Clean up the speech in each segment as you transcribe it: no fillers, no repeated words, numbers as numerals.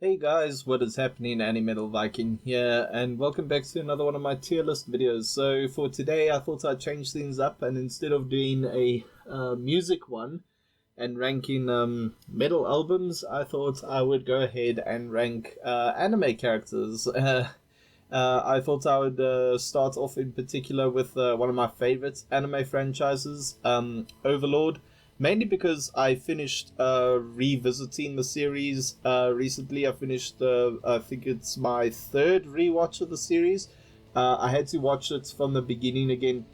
Hey guys, what is happening? AnimetalViking here, and welcome back to another one of my tier list videos. So for today, I thought I'd change things up, and instead of doing a music one and ranking metal albums, I thought I would go ahead and rank anime characters. I thought I would start off in particular with one of my favorite anime franchises, Overlord. Mainly because I finished revisiting the series recently. I finished, I think it's my third rewatch of the series. I had to watch it from the beginning again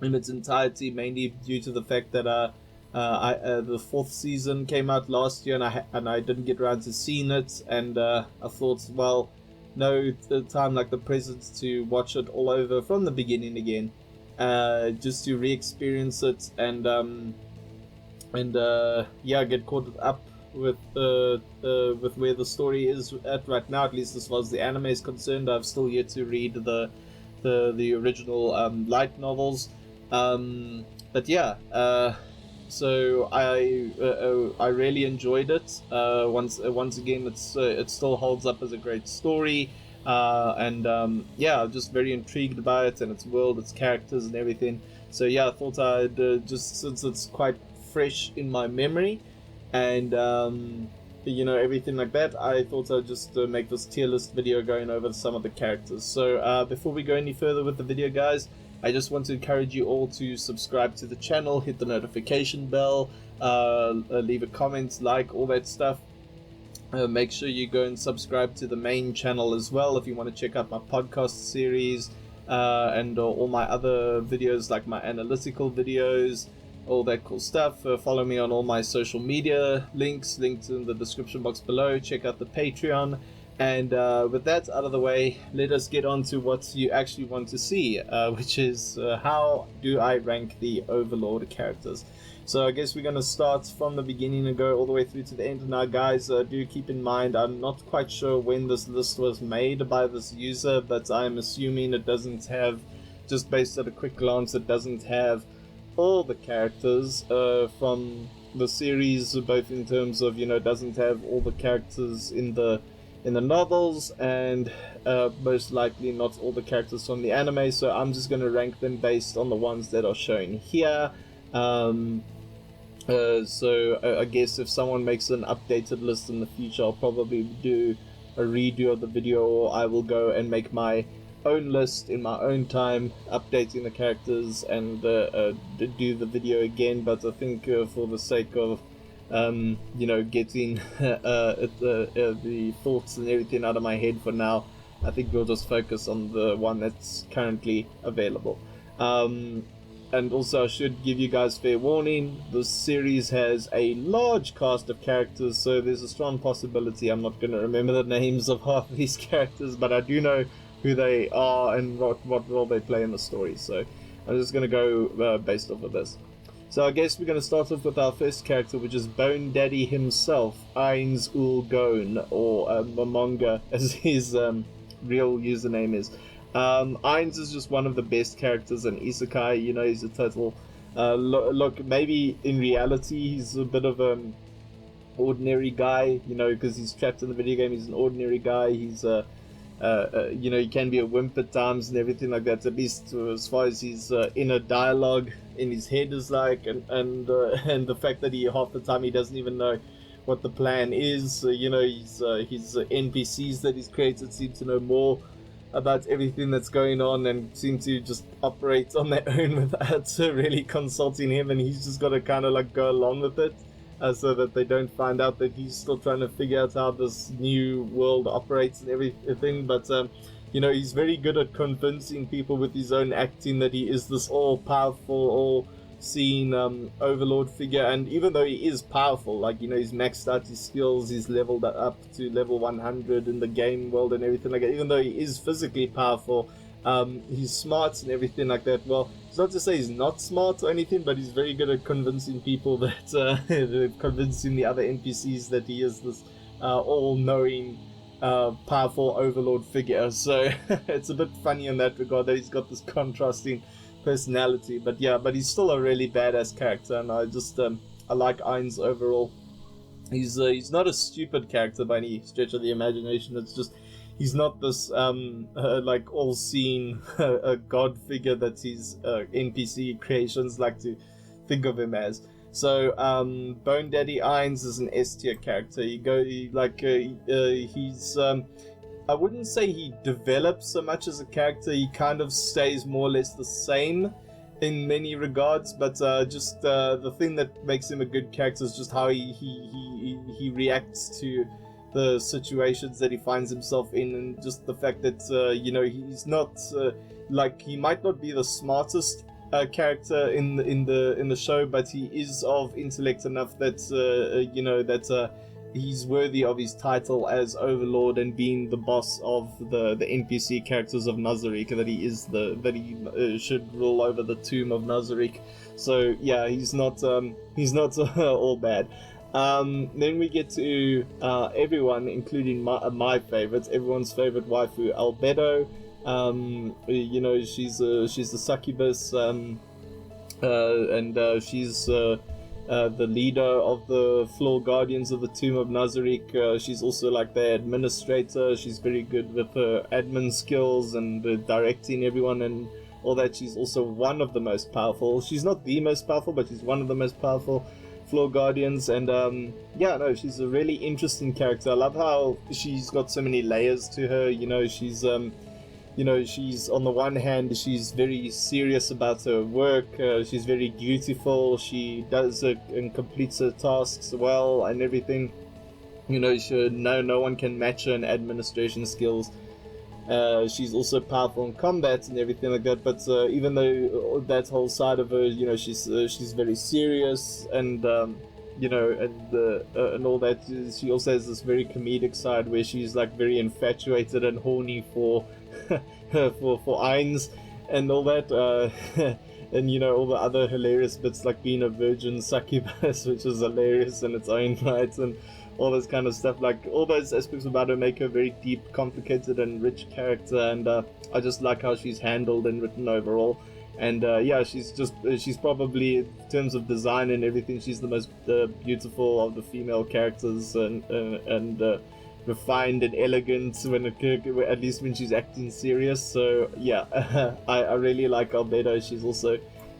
in its entirety, mainly due to the fact that the fourth season came out last year, and I didn't get around to seeing it. And I thought, well, no time like the present to watch it all over from the beginning again, just to re-experience it and get caught up with where the story is at right now. At least as far as the anime is concerned, I've still yet to read the original light novels. But yeah, so I really enjoyed it. Once again, it still holds up as a great story. I'm just very intrigued by it and its world, its characters, and everything. So yeah, I thought I'd just, since it's quite fresh in my memory and everything like that, I thought I'd just make this tier list video going over some of the characters. So before we go any further with the video, guys, I just want to encourage you all to subscribe to the channel, hit the notification bell, leave a comment, like, all that stuff. Make sure you go and subscribe to the main channel as well if you want to check out my podcast series and all my other videos, like my analytical videos, all that cool stuff. Follow me on all my social media links, linked in the description box below. Check out the Patreon. And with that out of the way, let us get on to what you actually want to see, which is how do I rank the Overlord characters. So I guess we're going to start from the beginning and go all the way through to the end. Now guys, do keep in mind, I'm not quite sure when this list was made by this user, but I'm assuming it doesn't have, just based at a quick glance, it doesn't have all the characters from the series, both in terms of, doesn't have all the characters in the novels, and most likely not all the characters from the anime. So I'm just going to rank them based on the ones that are shown here. So I guess if someone makes an updated list in the future, I'll probably do a redo of the video, or I will go and make my own list in my own time, updating the characters and do the video again. But I think for the sake of getting the thoughts and everything out of my head for now, I think we'll just focus on the one that's currently available. And also, I should give you guys fair warning, this series has a large cast of characters, so there's a strong possibility I'm not going to remember the names of half of these characters, but I do know who they are and what role they play in the story. So I'm just going to go based off of this. So I guess we're going to start off with our first character, which is Bone Daddy himself, Ainz Ul Gon, or Momonga, as his real username is. Ainz is just one of the best characters in ISEKAI. He's a total look, maybe in reality he's a bit of an ordinary guy, because he's trapped in the video game. He's an ordinary guy. He's he can be a wimp at times and everything like that, at least as far as his inner dialogue in his head is like, and the fact that half the time he doesn't even know what the plan is. His NPCs that he's created seem to know more about everything that's going on and seem to just operate on their own without really consulting him, and he's just got to kind of like go along with it, so that they don't find out that he's still trying to figure out how this new world operates and everything. But he's very good at convincing people with his own acting that he is this all-powerful, all-seeing overlord figure. And even though he is powerful, like, he's maxed out his skills, he's leveled up to level 100 in the game world and everything like that, even though he is physically powerful, he's smart and everything like that. Well, it's not to say he's not smart or anything, but he's very good at convincing people that convincing the other NPCs that he is this all-knowing, powerful overlord figure. So it's a bit funny in that regard that he's got this contrasting personality. But he's still a really badass character, and I like Ainz overall. he's not a stupid character by any stretch of the imagination. It's just he's not this like all-seeing god figure that his NPC creations like to think of him as. So Bone Daddy Ainz is an S tier character. He's I wouldn't say he develops so much as a character. He kind of stays more or less the same in many regards, but just the thing that makes him a good character is just how he reacts to the situations that he finds himself in, and just the fact that he's not like, he might not be the smartest character in the show, but he is of intellect enough that he's worthy of his title as Overlord and being the boss of the NPC characters of Nazarick, that he should rule over the tomb of Nazarick. So yeah, he's not all bad. Then we get to everyone, including my favorites, everyone's favorite waifu, Albedo. She's a succubus, and she's the leader of the floor guardians of the tomb of Nazarick. She's also like the administrator. She's very good with her admin skills and directing everyone and all that. She's also one of the most powerful. She's not the most powerful, but she's one of the most powerful floor guardians. And she's a really interesting character. I love how she's got so many layers to her. She's on the one hand, she's very serious about her work. She's very dutiful. She does and completes her tasks well and everything. No one can match her in administration skills. She's also powerful in combat and everything like that. But even though that whole side of her, she's very serious and and all that. She also has this very comedic side where she's like very infatuated and horny for for Ainz and all that, and all the other hilarious bits like being a virgin succubus, which is hilarious in its own right, and all this kind of stuff. Like, all those aspects about her make her a very deep, complicated and rich character, and I just like how she's handled and written overall. And she's probably, in terms of design and everything, she's the most beautiful of the female characters, and refined and elegant at least when she's acting serious. So yeah, I really like Albedo. She's also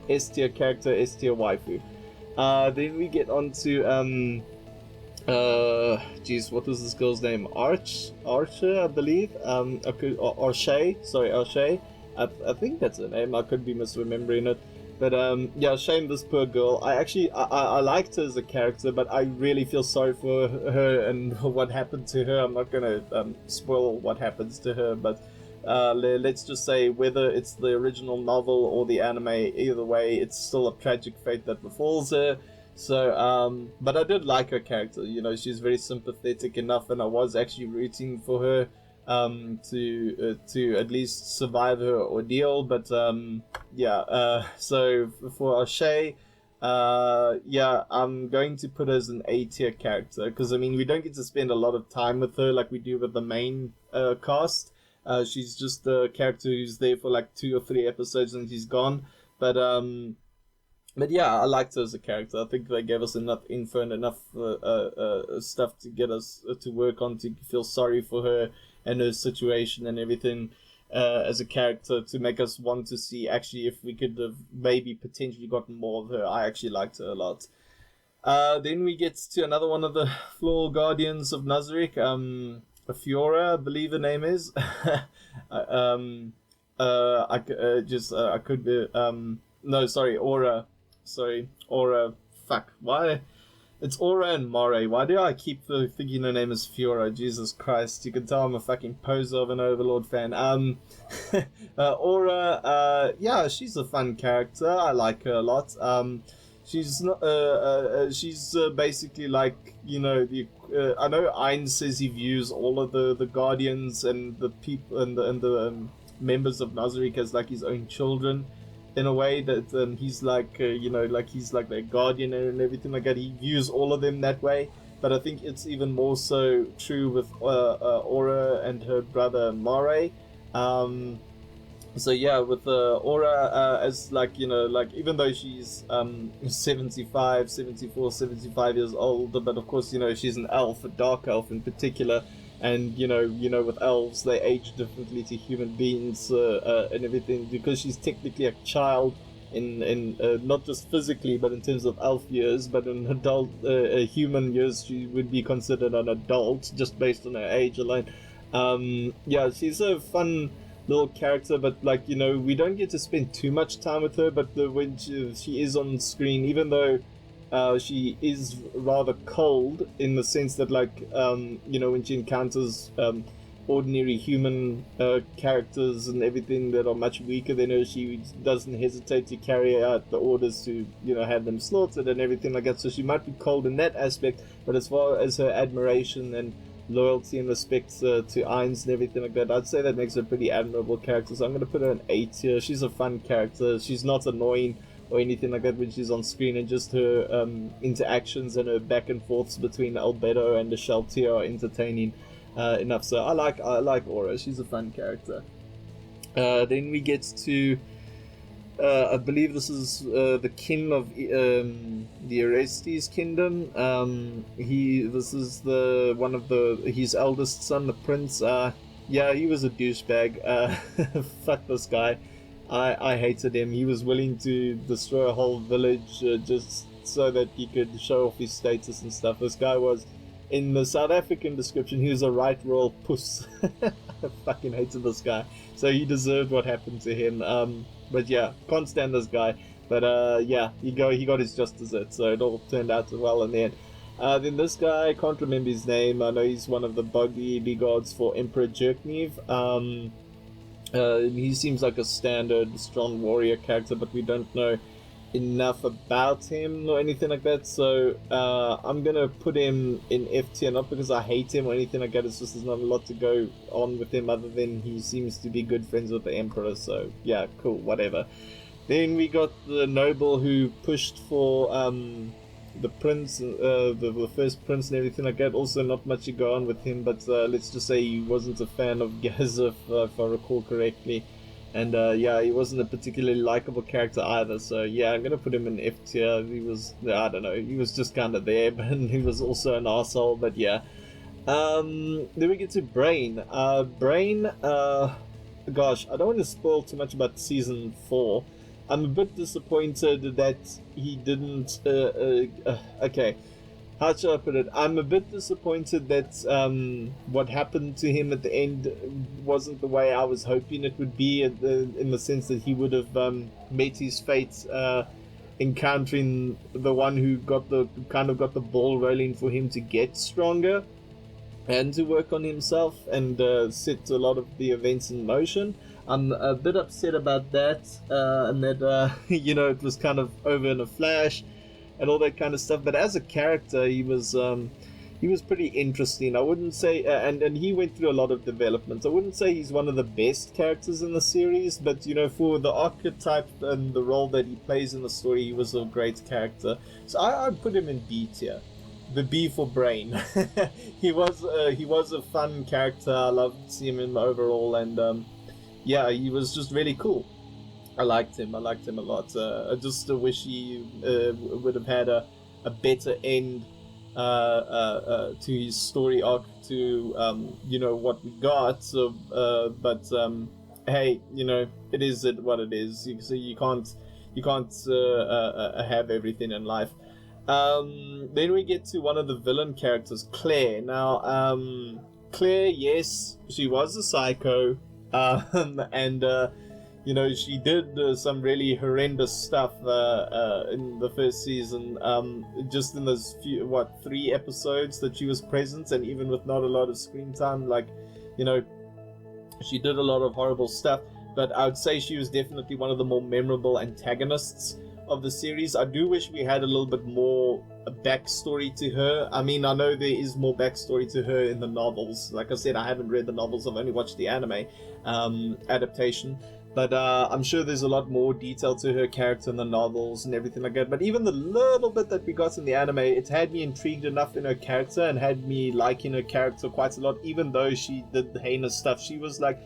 S tier character, S tier waifu. Then we get on to what was this girl's name? Archer, I believe. Arche. I think that's her name. I could be misremembering it. But shame this poor girl. I liked her as a character, but I really feel sorry for her and what happened to her. I'm not gonna spoil what happens to her, but let's just say, whether it's the original novel or the anime, either way, it's still a tragic fate that befalls her. So, but I did like her character. She's very sympathetic enough, and I was actually rooting for her to at least survive her ordeal. But so for Ashe, I'm going to put her as an A tier character, because we don't get to spend a lot of time with her like we do with the main cast. She's just a character who's there for like 2 or 3 episodes and she's gone. But yeah, I liked her as a character. I think they gave us enough info and enough stuff to get us to work on, to feel sorry for her and her situation and everything as a character, to make us want to see actually if we could have maybe potentially gotten more of her. I actually liked her a lot. Then we get to another one of the floor guardians of Nazarick, Fiora, I believe the name is. I could be no, sorry, Aura. Sorry, Aura. Fuck. Why? It's Aura and Moray. Why do I keep thinking her name is Fiora? Jesus Christ. You can tell I'm a fucking poser of an Overlord fan. Aura, she's a fun character. I like her a lot. She's not. She's basically like, I know Ainz says he views all of the guardians and the people and the members of Nazarick as like his own children, in a way that he's like, like he's like their guardian and everything like that. He views all of them that way. But I think it's even more so true with Aura and her brother Moray. So yeah, with Aura, as like, like, even though she's 75, 74, 75 years old, but of course, she's an elf, a dark elf in particular, and with elves, they age differently to human beings, and everything, because she's technically a child in not just physically, but in terms of elf years, but in adult human years, she would be considered an adult just based on her age alone. Yeah, she's a fun little character, but like, we don't get to spend too much time with her, but when she is on screen, even though she is rather cold in the sense that, like, when she encounters ordinary human characters and everything that are much weaker than her, she doesn't hesitate to carry out the orders to have them slaughtered and everything like that. So she might be cold in that aspect, but as far as her admiration and loyalty and respect to Ainz and everything like that, I'd say that makes her a pretty admirable character. So I'm going to put her an 8 here. She's a fun character. She's not annoying or anything like that when she's on screen, and just her interactions and her back and forths between Albedo and the Shaltier are entertaining enough. So I like Aura. She's a fun character. Then we get to I believe this is the king of the Orestes kingdom. This is his eldest son, the prince. Yeah, he was a douchebag. Fuck this guy. I hated him. He was willing to destroy a whole village just so that he could show off his status and stuff. This guy was, in the South African description, he was a right royal puss. I fucking hated this guy. So he deserved what happened to him. But yeah, can't stand this guy. But yeah, he got his just desserts, so it all turned out well in the end. Then this guy, I can't remember his name. I know he's one of the bodyguards for Emperor Jerknev. He seems like a standard strong warrior character, but we don't know enough about him or anything like that. So I'm gonna put him in F tier, not because I hate him or anything like that. It's just there's not a lot to go on with him other than he seems to be good friends with the Emperor. So yeah, cool, whatever. Then we got the noble who pushed for the prince, the first prince and everything like that. Also not much to go on with him, but let's just say he wasn't a fan of Gazif, if I recall correctly. And yeah, he wasn't a particularly likable character either. So yeah, I'm gonna put him in F tier. He was, I don't know, he was just kind of there, but he was also an asshole. But yeah. Then we get to Brain. Brain. Gosh, I don't want to spoil too much about season 4. I'm a bit disappointed that he didn't. Okay. How should I put it? I'm a bit disappointed that what happened to him at the end wasn't the way I was hoping it would be, in the sense that he would have met his fate encountering the one who got the ball rolling for him to get stronger and to work on himself and set a lot of the events in motion. I'm a bit upset about that, and that it was kind of over in a flash and all that kind of stuff. But as a character, he was pretty interesting. I wouldn't say, and he went through a lot of development. I wouldn't say he's one of the best characters in the series, but for the archetype and the role that he plays in the story, he was a great character. So I'd put him in B tier. The B for Brain. He was a fun character. I loved seeing him overall, and yeah, he was just really cool. I liked him a lot. I just wish he would have had a better end to his story arc, to what we got. So, but hey, it is what it is. So you can't have everything in life. Then we get to one of the villain characters, Claire. Now, Claire, yes, she was a psycho, and she did some really horrendous stuff in the first season. Just in those 3 episodes that she was present, and even with not a lot of screen time, she did a lot of horrible stuff. But I would say she was definitely one of the more memorable antagonists of the series. I do wish we had a little bit more backstory to her. I mean, I know there is more backstory to her in the novels. Like I said, I haven't read the novels, I've only watched the anime adaptation. But I'm sure there's a lot more detail to her character in the novels and everything like that. But even the little bit that we got in the anime, it had me intrigued enough in her character and had me liking her character quite a lot, even though she did heinous stuff. She was like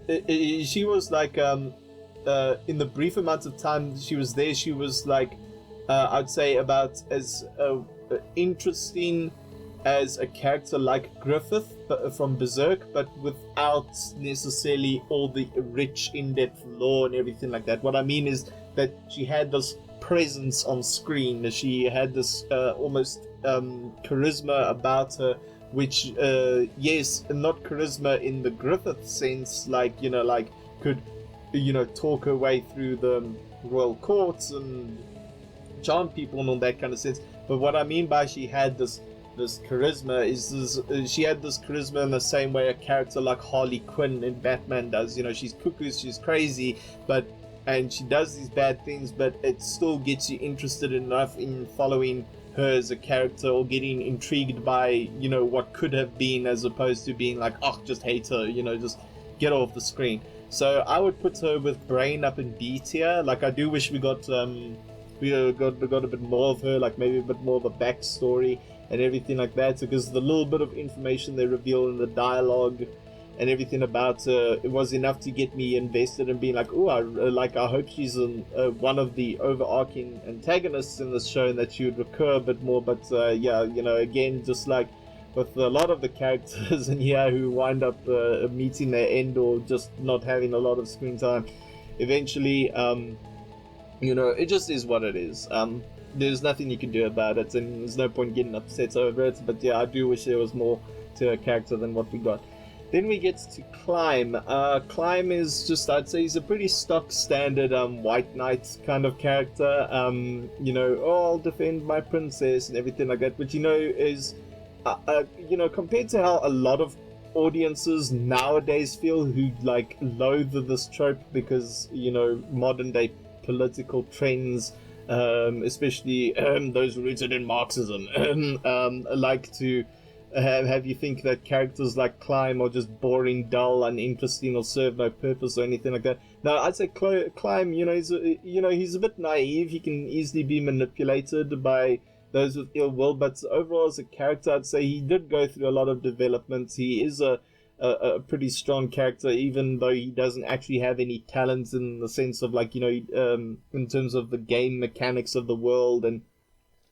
she was like in the brief amount of time she was there, she was like I'd say about as interesting as a character like Griffith from Berserk, but without necessarily all the rich in-depth lore and everything like that. What I mean is that she had this presence on screen, she had this almost charisma about her, which yes, not charisma in the Griffith sense, like, you know, like could, you know, talk her way through the royal courts and charm people and all that kind of sense. But what I mean by she had this charisma is this, she had this charisma in the same way a character like Harley Quinn in Batman does. You know, she's cuckoo, she's crazy, and she does these bad things, but it still gets you interested enough in following her as a character or getting intrigued by, you know, what could have been, as opposed to being like, oh, just hate her, you know, just get off the screen. So I would put her with Brain up in B tier. Like, I do wish we got a bit more of her, like maybe a bit more of a backstory and everything like that, because the little bit of information they reveal in the dialogue and everything about her, it was enough to get me invested and being like, oh, I hope she's one of the overarching antagonists in this show and that she would recur a bit more. But yeah, you know, again, just like with a lot of the characters in here who wind up meeting their end or just not having a lot of screen time, eventually, you know, it just is what it is. There's nothing you can do about it, and there's no point getting upset over it. But yeah, I do wish there was more to her character than what we got. Then we get to Climb. Climb is just, I'd say he's a pretty stock standard white knight kind of character. You know, oh, I'll defend my princess and everything like that, which, you know, is, you know, compared to how a lot of audiences nowadays feel who like loathe this trope because, you know, modern day political trends, especially those rooted in Marxism, like to have you think that characters like Climb are just boring, dull, uninteresting, or serve no purpose or anything like that. No, I'd say Climb, you know, he's a bit naive. He can easily be manipulated by those with ill will, but overall as a character, I'd say he did go through a lot of development. He is a pretty strong character, even though he doesn't actually have any talents in the sense of, like, you know, in terms of the game mechanics of the world and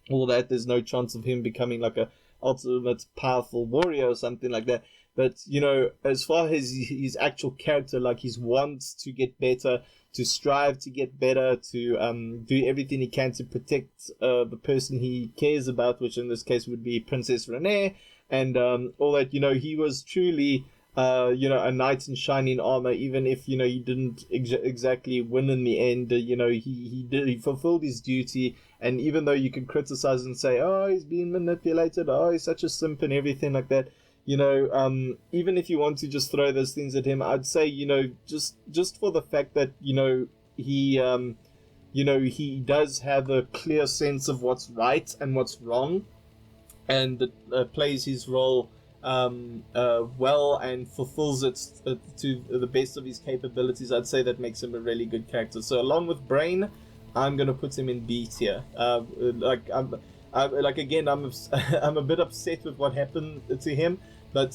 all that. There's no chance of him becoming like a ultimate powerful warrior or something like that. But, you know, as far as his actual character, like, he wants to get better, to strive to get better, to do everything he can to protect the person he cares about, which in this case would be Princess Renee, and all that. You know, he was truly you know, a knight in shining armor, even if, you know, he didn't exactly win in the end. You know, he fulfilled his duty, and even though you can criticize and say, oh, he's being manipulated, oh, he's such a simp and everything like that, you know, even if you want to just throw those things at him, I'd say, you know, just for the fact that, you know, he you know, he does have a clear sense of what's right and what's wrong, and plays his role well and fulfills it to the best of his capabilities. I'd say that makes him a really good character. So along with Brain, I'm gonna put him in B tier. Like I'm I'm a bit upset with what happened to him, but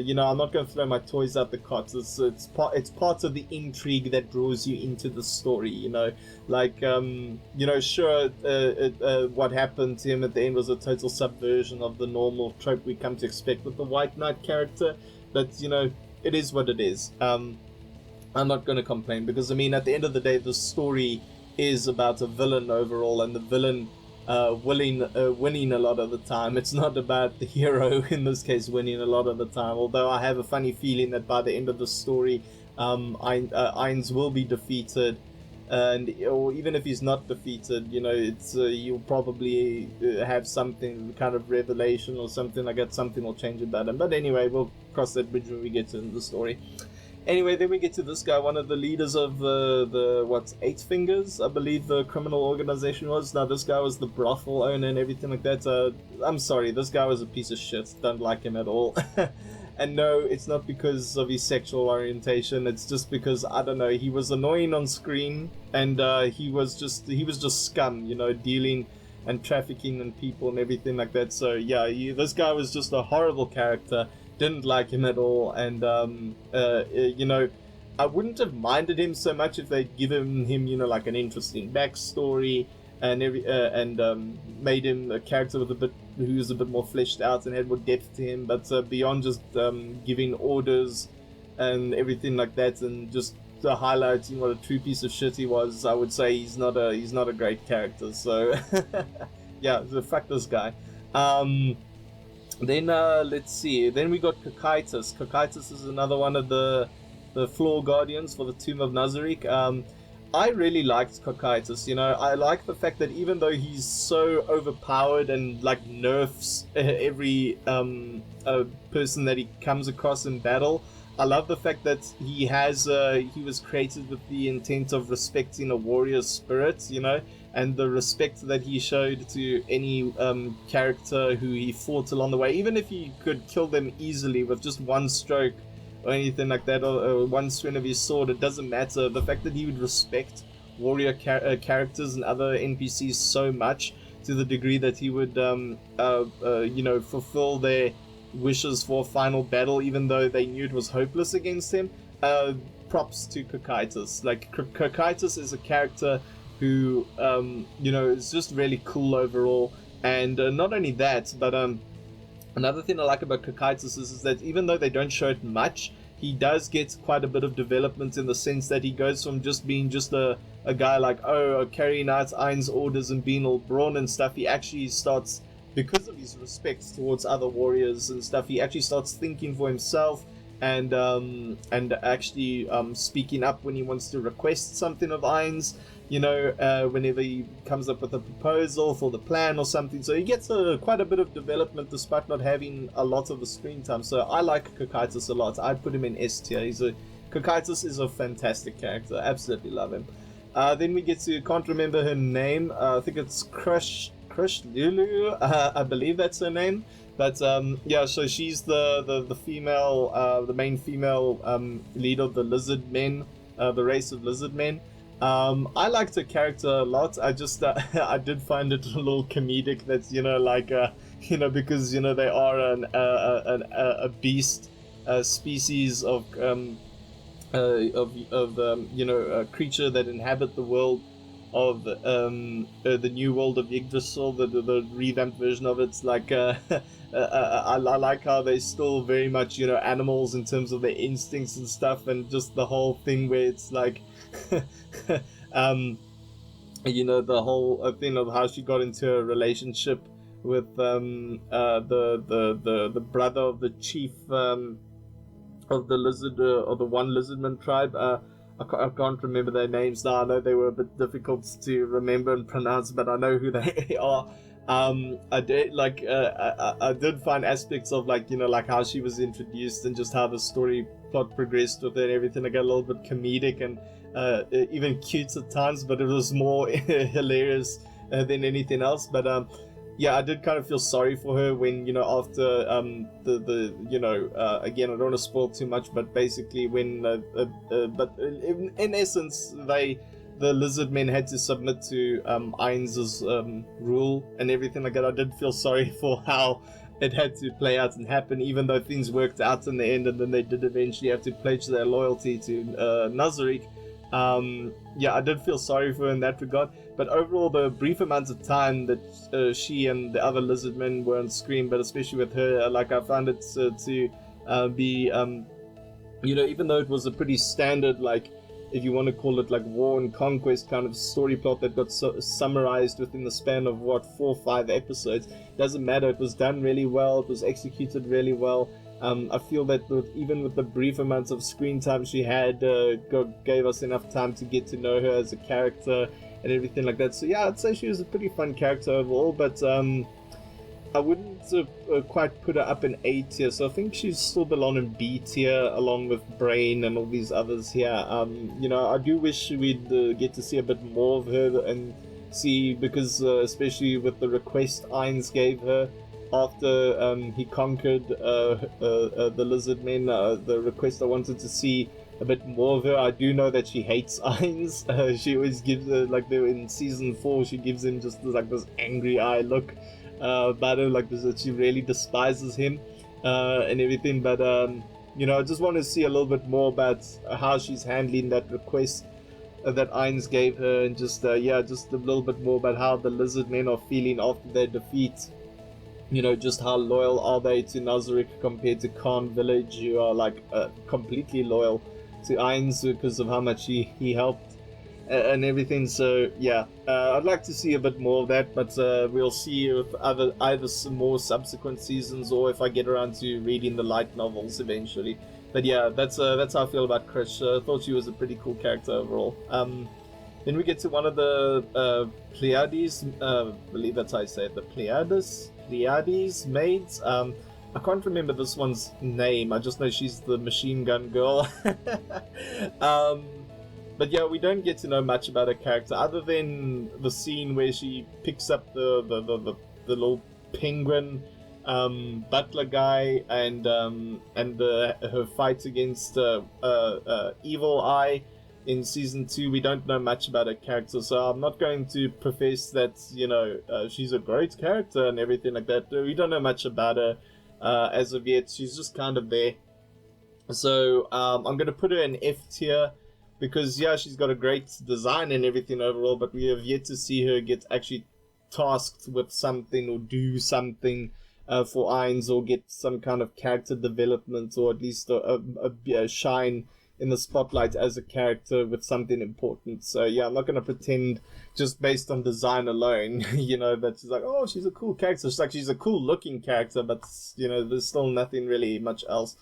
you know, I'm not gonna throw my toys out the cot. It's part of the intrigue that draws you into the story. You know, like you know, sure, what happened to him at the end was a total subversion of the normal trope we come to expect with the White Knight character. But, you know, it is what it is. I'm not going to complain, because, I mean, at the end of the day, the story is about a villain overall, and the villain winning a lot of the time. It's not about the hero, in this case, winning a lot of the time. Although I have a funny feeling that by the end of the story, Ainz will be defeated, or even if he's not defeated, you know, it's you'll probably have something kind of revelation or something like that. Something will change about him. But anyway, we'll cross that bridge when we get to the story. Anyway, then we get to this guy, one of the leaders of the Eight Fingers, I believe the criminal organization was. Now, this guy was the brothel owner and everything like that. I'm sorry, this guy was a piece of shit. Don't like him at all. And no, it's not because of his sexual orientation. It's just because, I don't know, he was annoying on screen, and he was just scum, you know, dealing and trafficking in people and everything like that. So yeah, this guy was just a horrible character. Didn't like him at all, and you know, I wouldn't have minded him so much if they'd given him, you know, like an interesting backstory and made him a character with who was a bit more fleshed out and had more depth to him. But beyond just giving orders and everything like that, and just highlighting what a true piece of shit he was, I would say he's not a great character. So yeah, so fuck this guy. Then let's see. Then we got Kakaitis. Kakaitis is another one of the floor guardians for the Tomb of Nazarick. I really liked Kakaitis. You know, I like the fact that even though he's so overpowered and like nerfs every person that he comes across in battle, I love the fact that he was created with the intent of respecting a warrior's spirit, you know, and the respect that he showed to any character who he fought along the way, even if he could kill them easily with just one stroke or anything like that, or one swing of his sword. It doesn't matter. The fact that he would respect warrior characters and other NPCs so much, to the degree that he would you know, fulfill their wishes for a final battle even though they knew it was hopeless against him. Props to Kakaitis. Like, Kakaitis is a character who you know, is just really cool overall. And not only that, but another thing I like about Kakaitis is that even though they don't show it much, he does get quite a bit of development, in the sense that he goes from just being just a guy like, oh, carrying out Ain's orders and being all brawn and stuff. He actually starts, because of his respect towards other warriors and stuff, he actually starts thinking for himself, and actually speaking up when he wants to request something of Ain's, you know, whenever he comes up with a proposal for the plan or something. So he gets quite a bit of development despite not having a lot of the screen time. So I like Kakaitis a lot. I'd put him in S tier. Kakaitis is a fantastic character. Absolutely love him. Then we get to, can't remember her name. I think it's Crush Lulu. I believe that's her name. But yeah, so she's the female, the main female lead of the lizard men, the race of lizard men. I liked her character a lot. I just I did find it a little comedic that, you know, like you know, because, you know, they are a beast species of you know, a creature that inhabit the world of the new world of Yggdrasil, the revamped version of it's like I like how they still very much, you know, animals in terms of their instincts and stuff, and just the whole thing where it's like you know, the whole thing of how she got into a relationship with the brother of the chief of the lizard or the one lizardman tribe. I can't remember their names now. I know they were a bit difficult to remember and pronounce, but I know who they are. I did like I did find aspects of, like, you know, like how she was introduced and just how the story plot progressed with it and everything. I got a little bit comedic and even cute at times, but it was more hilarious than anything else. But yeah, I did kind of feel sorry for her when, you know, after the you know, again, I don't want to spoil too much, but basically when but in essence, the lizard men had to submit to Ain's rule and everything like that. I did feel sorry for how it had to play out and happen, even though things worked out in the end, and then they did eventually have to pledge their loyalty to Nazarick. Yeah, I did feel sorry for her in that regard, but overall, the brief amounts of time that she and the other lizard men were on screen, but especially with her, like, I found it to be, you know, even though it was a pretty standard, like, if you want to call it, like, war and conquest kind of story plot that got summarized within the span of, what, 4 or 5 episodes, doesn't matter, it was done really well, it was executed really well. I feel that even with the brief amounts of screen time she had, gave us enough time to get to know her as a character and everything like that. So yeah, I'd say she was a pretty fun character overall, but I wouldn't quite put her up in A tier, so I think she's still belong in B tier along with Brain and all these others here. You know, I do wish we'd get to see a bit more of her and see, because especially with the request Ainz gave her after he conquered the lizard men, the request I wanted to see a bit more of her. I do know that she hates Ainz. She always gives her, like, in season 4, she gives him just like this angry eye look about her, like this, that she really despises him and everything. But you know, I just want to see a little bit more about how she's handling that request that Ainz gave her, and just yeah, just a little bit more about how the lizard men are feeling after their defeat. You know, just how loyal are they to Nazarick compared to Khan Village, who are like completely loyal to Ainz because of how much he helped and everything. So yeah, I'd like to see a bit more of that, but we'll see if either some more subsequent seasons, or if I get around to reading the light novels eventually. But yeah, that's how I feel about Krish. I thought she was a pretty cool character overall. Then we get to one of the Pleiades, I believe that's how I say it, the Pleiades maids. I can't remember this one's name, I just know she's the machine gun girl. But yeah, we don't get to know much about her character, other than the scene where she picks up the little penguin butler guy, and her fight against Evil Eye in season 2. We don't know much about her character, so I'm not going to profess that, you know, she's a great character and everything like that. We don't know much about her as of yet. She's just kind of there. So I'm going to put her in F tier, because yeah, she's got a great design and everything overall, but we have yet to see her get actually tasked with something or do something for Ainz, or get some kind of character development, or at least a shine in the spotlight as a character with something important. So yeah, I'm not going to pretend just based on design alone, you know, that she's like, oh, she's a cool character. She's like, she's a cool looking character, but you know, there's still nothing really much else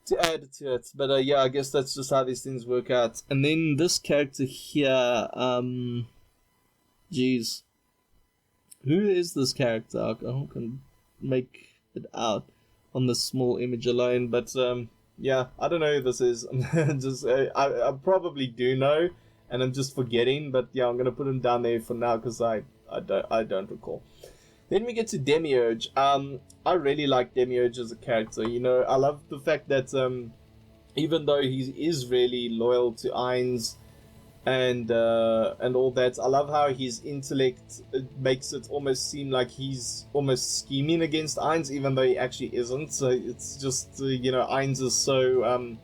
to add to it. But yeah, I guess that's just how these things work out. And then this character here, geez, who is this character? I can make it out on this small image alone, but yeah, I don't know who this is. Just I probably do know, and I'm just forgetting. But yeah, I'm gonna put him down there for now because I don't recall. Then we get to Demiurge. I really like Demiurge as a character. You know, I love the fact that even though he is really loyal to Ainz and all that, I love how his intellect makes it almost seem like he's almost scheming against Ainz, even though he actually isn't. So it's just you know, Ainz is so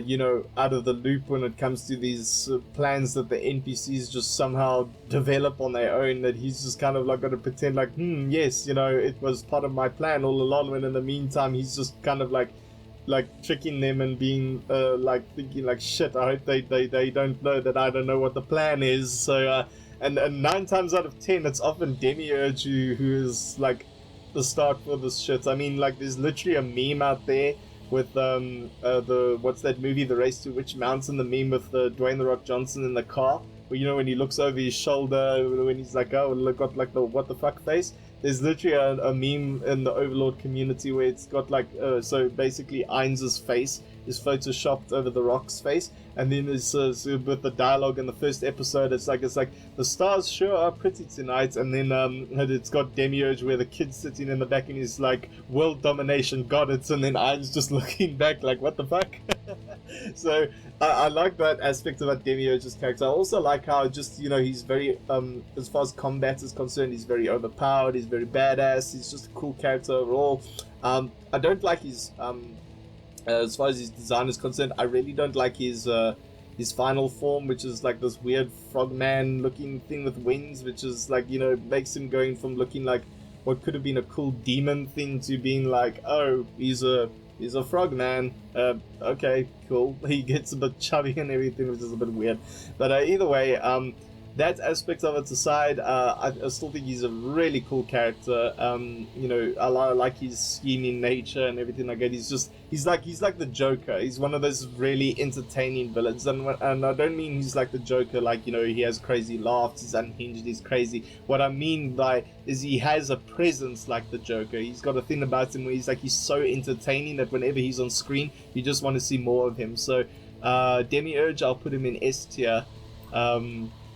you know, out of the loop when it comes to these plans that the NPCs just somehow develop on their own, that he's just kind of like got to pretend like, yes, you know, it was part of my plan all along, when in the meantime he's just kind of like tricking them and being like thinking like, shit, I hope they don't know that I don't know what the plan is. So and 9 times out of 10 it's often Demiurge who is like the start for this shit. I mean, like, there's literally a meme out there with the what's that movie, The Race to Witch Mountain, the meme with Dwayne The Rock Johnson in the car, where, you know, when he looks over his shoulder, when he's like, oh, look, got like the what the fuck face. There's literally a meme in the Overlord community where it's got like so basically Ainz's face is photoshopped over the Rock's face, and then there's so with the dialogue in the first episode, it's like the stars sure are pretty tonight, and then it's got Demiurge where the kid's sitting in the back and he's like, world domination, got it, and then Ainz just looking back like, what the fuck. So I like that aspect about Demiurge's character. I also like how, just, you know, he's very as far as combat is concerned, he's very overpowered, he's very badass, he's just a cool character overall. I don't like his as far as his design is concerned, I really don't like his final form, which is like this weird frogman looking thing with wings, which is like, you know, makes him going from looking like what could have been a cool demon thing to being like, oh, he's a frogman. Okay, cool. He gets a bit chubby and everything, which is a bit weird. But either way, that aspect of it aside, I still think he's a really cool character. You know, I like his scheming nature and everything like that. He's like the Joker. He's one of those really entertaining villains, and I don't mean he's like the Joker, like, you know, he has crazy laughs, he's unhinged, he's crazy. What I mean by is he has a presence like the Joker. He's got a thing about him where he's so entertaining that whenever he's on screen, you just want to see more of him. So Demiurge, I'll put him in S tier.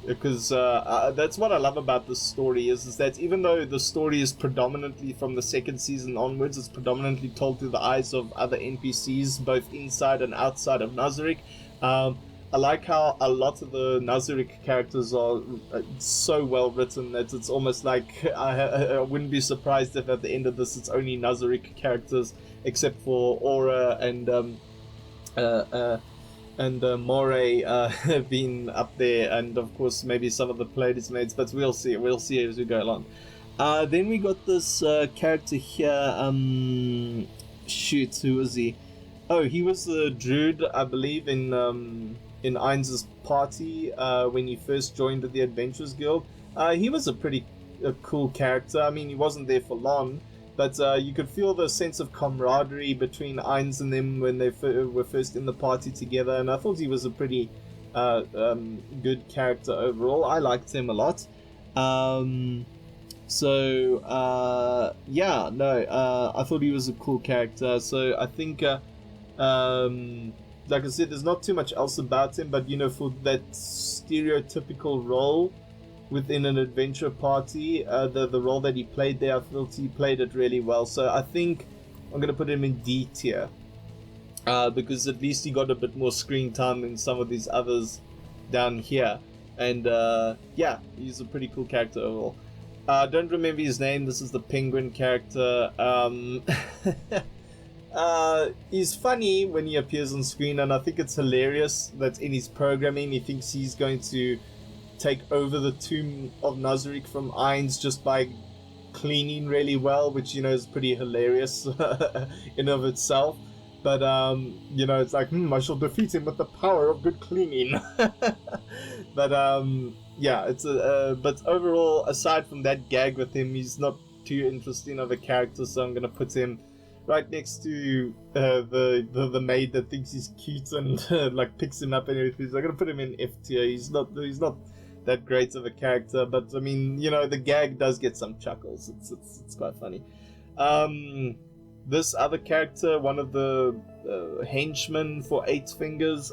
Because that's what I love about this story is that even though the story is predominantly from the second season onwards, it's predominantly told through the eyes of other NPCs, both inside and outside of Nazarick. I like how a lot of the Nazarick characters are so well written that it's almost like I wouldn't be surprised if at the end of this it's only Nazarick characters, except for Aura and Moray being up there, and of course maybe some of the Pleiades mates, but we'll see as we go along. Then we got this character here, shoot, who was he? Oh, he was the druid, I believe, in Ainz's party when he first joined the Adventurers Guild. He was a pretty cool character. I mean, he wasn't there for long, but you could feel the sense of camaraderie between Ainz and them when they were first in the party together, and I thought he was a pretty good character overall. I liked him a lot. I thought he was a cool character. So I think, like I said, there's not too much else about him, but for that stereotypical role within an adventure party, the role that he played there, I felt he played it really well. So I think I'm going to put him in D tier, because at least he got a bit more screen time than some of these others down here. And he's a pretty cool character overall. Don't remember his name. This is the penguin character. He's funny when he appears on screen, and I think it's hilarious that in his programming he thinks he's going to take over the Tomb of Nazarick from Ainz just by cleaning really well, which is pretty hilarious in of itself. But it's like, I shall defeat him with the power of good cleaning. But it's but overall, aside from that gag with him, he's not too interesting of a character, so I'm gonna put him right next to the maid that thinks he's cute and like picks him up and everything. So I'm gonna put him in F tier. He's not that great of a character, but I mean, the gag does get some chuckles. It's quite funny. This other character, one of the henchmen for Eight Fingers,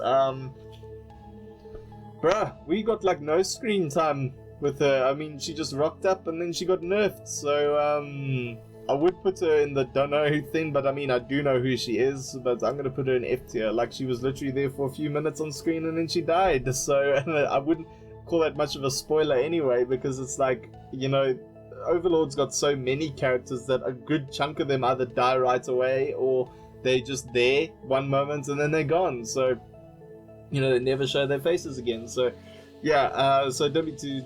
we got like no screen time with her. I mean, she just rocked up and then she got nerfed. So I would put her in the don't know who thing, but I mean, I do know who she is, but I'm gonna put her in F tier. Like, she was literally there for a few minutes on screen and then she died. So I wouldn't call that much of a spoiler anyway, because it's like, Overlord's got so many characters that a good chunk of them either die right away or they're just there one moment and then they're gone. So, they never show their faces again. So, so don't be too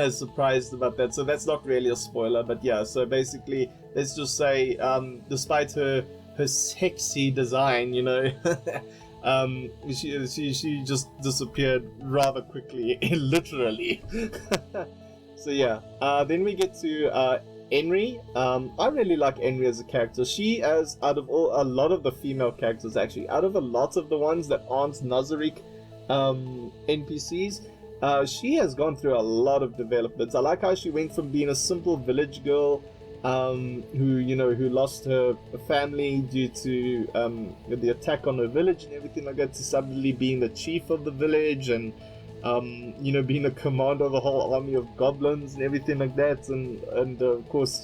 surprised about that. So that's not really a spoiler, but so basically, let's just say, despite her sexy design, she just disappeared rather quickly, literally. So then we get to Enri. I really like Enri as a character. She, out of a lot of the female characters, actually, out of a lot of the ones that aren't Nazarick NPCs, she has gone through a lot of developments. I like how she went from being a simple village girl who lost her family due to the attack on her village and everything like that, to suddenly being the chief of the village and being a commander of the whole army of goblins and everything like that, and of course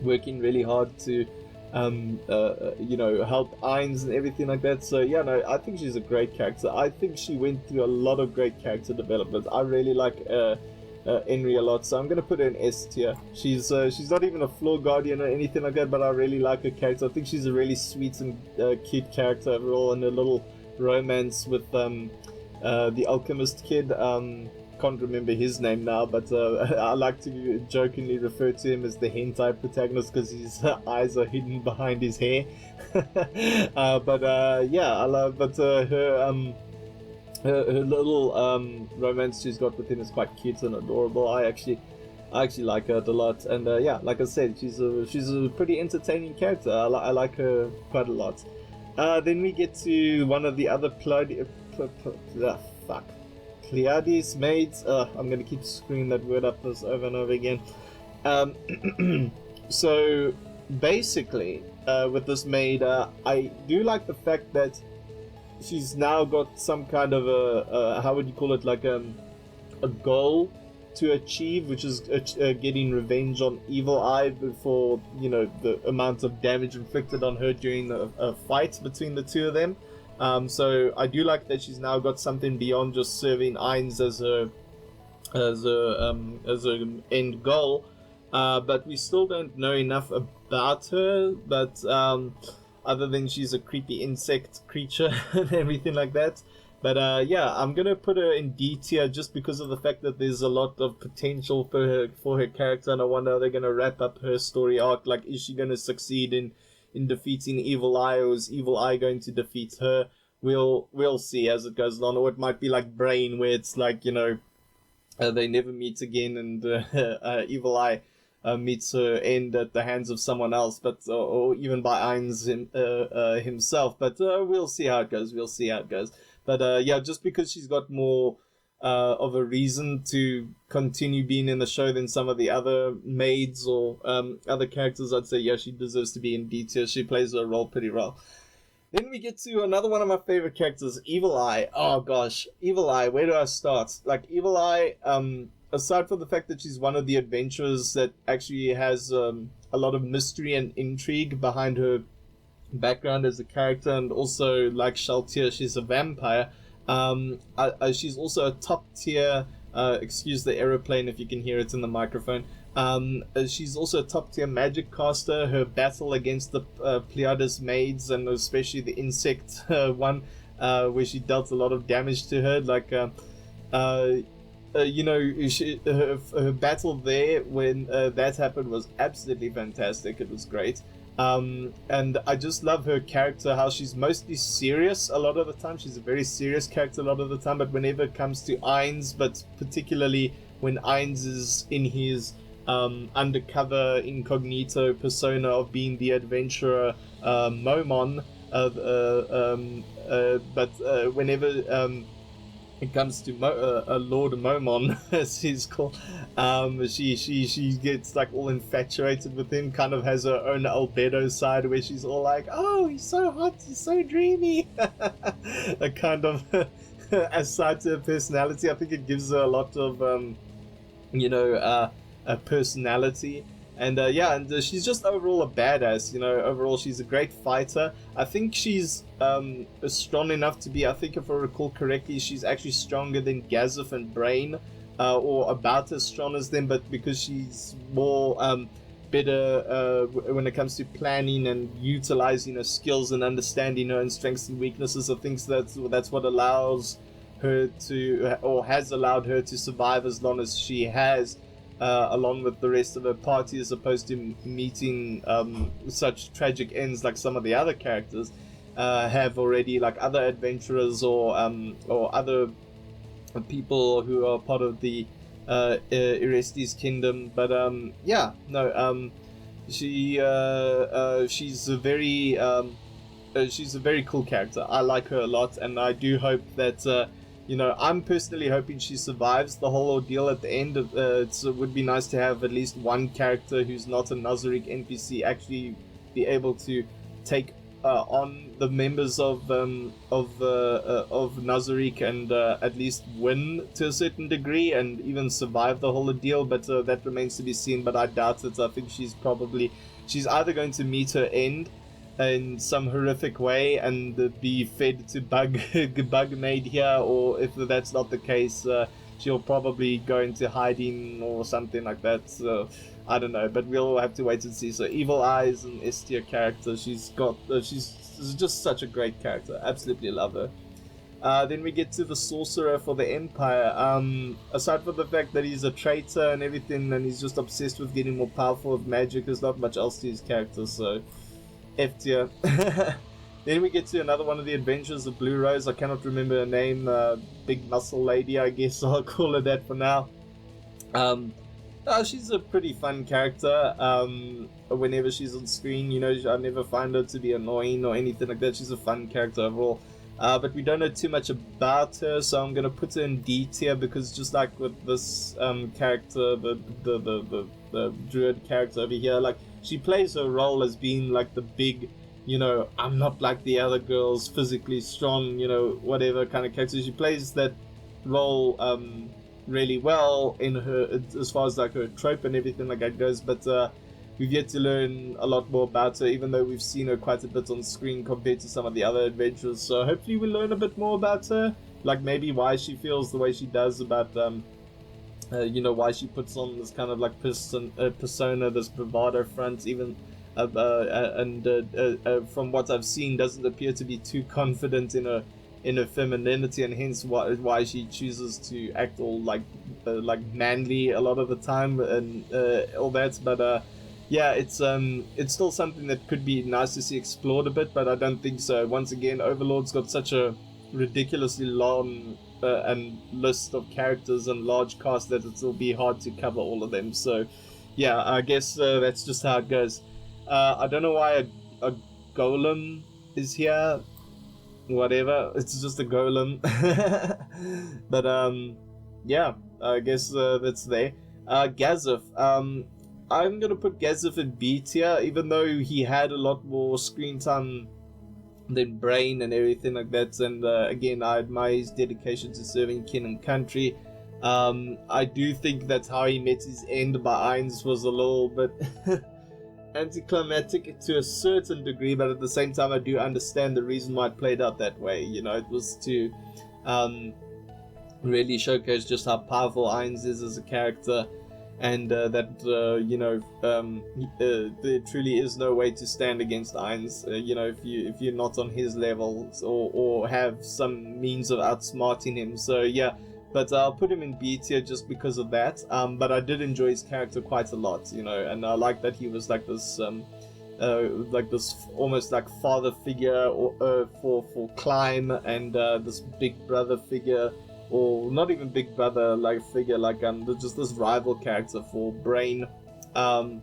working really hard to help Ainz and everything like that. So I think she's a great character. I think she went through a lot of great character development. I really like Enri a lot, so I'm gonna put her in S tier. She's not even a floor guardian or anything like that, but I really like her character. I think she's a really sweet and cute character overall, and a little romance with the alchemist kid. Can't remember his name now, but I like to jokingly refer to him as the hentai protagonist because his eyes are hidden behind his hair. I love. But her little romance she's got with him is quite cute and adorable. I actually like her a lot, and like I said, she's a pretty entertaining character. I like her quite a lot. Then we get to one of the other Pleiades maids. I'm gonna keep screwing that word up this over and over again. So basically, with this maid, I do like the fact that she's now got some kind of a how would you call it, like a goal to achieve, which is getting revenge on Evil Eye for the amount of damage inflicted on her during a fight between the two of them. So I do like that she's now got something beyond just serving Ainz as a end goal. But we still don't know enough about her. But other than she's a creepy insect creature and everything like that. But yeah, I'm gonna put her in D tier just because of the fact that there's a lot of potential for her character, and I wonder how they're gonna wrap up her story arc. Like, is she gonna succeed in defeating Evil Eye, or is Evil Eye going to defeat her? We'll see as it goes on, or it might be like Brain, where it's like, you know, they never meet again, and Evil Eye meets her end at the hands of someone else, but or even by Ainz himself. But we'll see how it goes. We'll see how it goes. But yeah, just because she's got more of a reason to continue being in the show than some of the other maids or other characters, I'd say, yeah, she deserves to be in D tier. She plays her role pretty well. Then we get to another one of my favorite characters, Evil Eye. Oh gosh, Evil Eye, where do I start? Like, Evil Eye, aside from the fact that she's one of the adventurers that actually has a lot of mystery and intrigue behind her background as a character, and also, like Shaltier, she's a vampire. She's also a top tier, excuse the aeroplane if you can hear it in the microphone. She's also a top tier magic caster. Her battle against the Pleiades maids, and especially the insect one, where she dealt a lot of damage to her, like you know, her battle there when that happened was absolutely fantastic. It was great. And I just love her character, how she's mostly serious a lot of the time. She's a very serious character a lot of the time, but whenever it comes to Ainz, but particularly when Ainz is in his undercover incognito persona of being the adventurer Momon, but whenever it comes to Lord Momon, as he's called, she gets like all infatuated with him, kind of has her own albedo side where she's all like, oh, he's so hot, he's so dreamy. A kind of aside to her personality, I think it gives her a lot of a personality. And yeah, and she's just overall a badass, you know. Overall, she's a great fighter. I think she's strong enough to be, I think if I recall correctly, she's actually stronger than Gazif and Brain, or about as strong as them, but because she's more better when it comes to planning and utilizing her skills and understanding her own strengths and weaknesses, I think that's what allows her to, or has allowed her to survive as long as she has. Along with the rest of her party, as opposed to meeting such tragic ends like some of the other characters have already, like other adventurers or other people who are part of the Orestes kingdom. But yeah, no, she's a very cool character. I like her a lot, and I do hope that. You know, I'm personally hoping she survives the whole ordeal at the end. It would be nice to have at least one character who's not a Nazarick NPC actually be able to take on the members of Nazarick and at least win to a certain degree and even survive the whole ordeal. But that remains to be seen. But I doubt it. I think she's either going to meet her end in some horrific way and be fed to bug maid here, or if that's not the case, she'll probably go into hiding or something like that. So I don't know, but we'll have to wait and see. So Evil Eye is an S tier character. She's just such a great character. Absolutely love her. Then we get to the sorcerer for the Empire. Aside from the fact that he's a traitor and everything, and he's just obsessed with getting more powerful with magic, there's not much else to his character, so F tier. Then we get to another one of the adventures of Blue Rose. I cannot remember her name. Big muscle lady, I guess I'll call her that for now. She's a pretty fun character. Whenever she's on screen, you know, I never find her to be annoying or anything like that. She's a fun character overall. But we don't know too much about her, so I'm gonna put her in D tier because just like with this character, the druid character over here, like she plays her role as being like the big, you know, I'm not like the other girls, physically strong, you know, whatever kind of character. She plays that role really well in her, as far as like her trope and everything like that goes. But we've yet to learn a lot more about her, even though we've seen her quite a bit on screen compared to some of the other adventurers. So hopefully we'll learn a bit more about her, like maybe why she feels the way she does about why she puts on this kind of like persona, this bravado front, even from what I've seen, doesn't appear to be too confident in her femininity, and hence why she chooses to act all like manly a lot of the time and all that. But yeah, it's still something that could be nice to see explored a bit, but I don't think so. Once again, Overlord's got such a ridiculously long and list of characters and large cast that it'll be hard to cover all of them. So yeah, I guess that's just how it goes. I don't know why a golem is here. Whatever, it's just a golem. But yeah, I guess that's there. Gazif, I'm gonna put Gazif in B tier, even though he had a lot more screen time than Brain and everything like that. And again, I admire his dedication to serving kin and country. I do think that's how he met his end by Ainz was a little bit anticlimactic to a certain degree, but at the same time, I do understand the reason why it played out that way. You know, it was to really showcase just how powerful Ainz is as a character, and that there truly is no way to stand against Ainz. If you're not on his level or have some means of outsmarting him. So yeah, but I'll put him in B tier just because of that. But I did enjoy his character quite a lot, and I like that he was like this almost like father figure for Climb, and this big brother figure, or not even big brother like figure, like just this rival character for Brain, to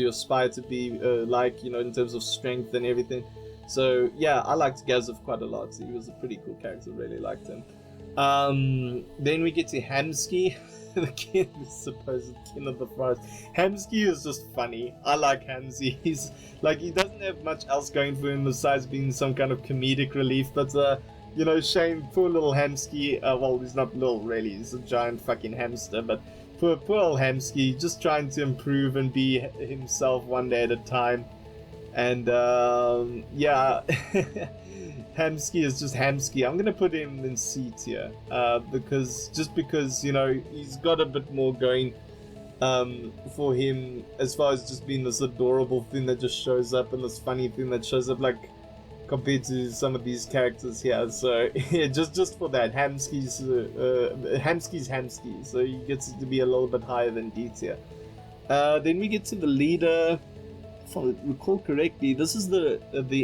aspire to be in terms of strength and everything. So yeah, I liked Gazif quite a lot. He was a pretty cool character, really liked him. Then we get to Hamsky, the supposed king of the forest. Hamsky is just funny. I like Hamsky. He's like, he doesn't have much else going for him besides being some kind of comedic relief, but shame, poor little Hamsky. Well, he's not little really, he's a giant fucking hamster, but poor old Hamsky, just trying to improve and be himself one day at a time. And yeah, Hamsky is just Hamsky. I'm gonna put him in C tier because he's got a bit more going for him, as far as just being this adorable thing that just shows up, and this funny thing that shows up, like compared to some of these characters here. So yeah, just for that, Hamsky's Hamsky, so he gets to be a little bit higher than D tier. Then we get to the leader. If I recall correctly, this is the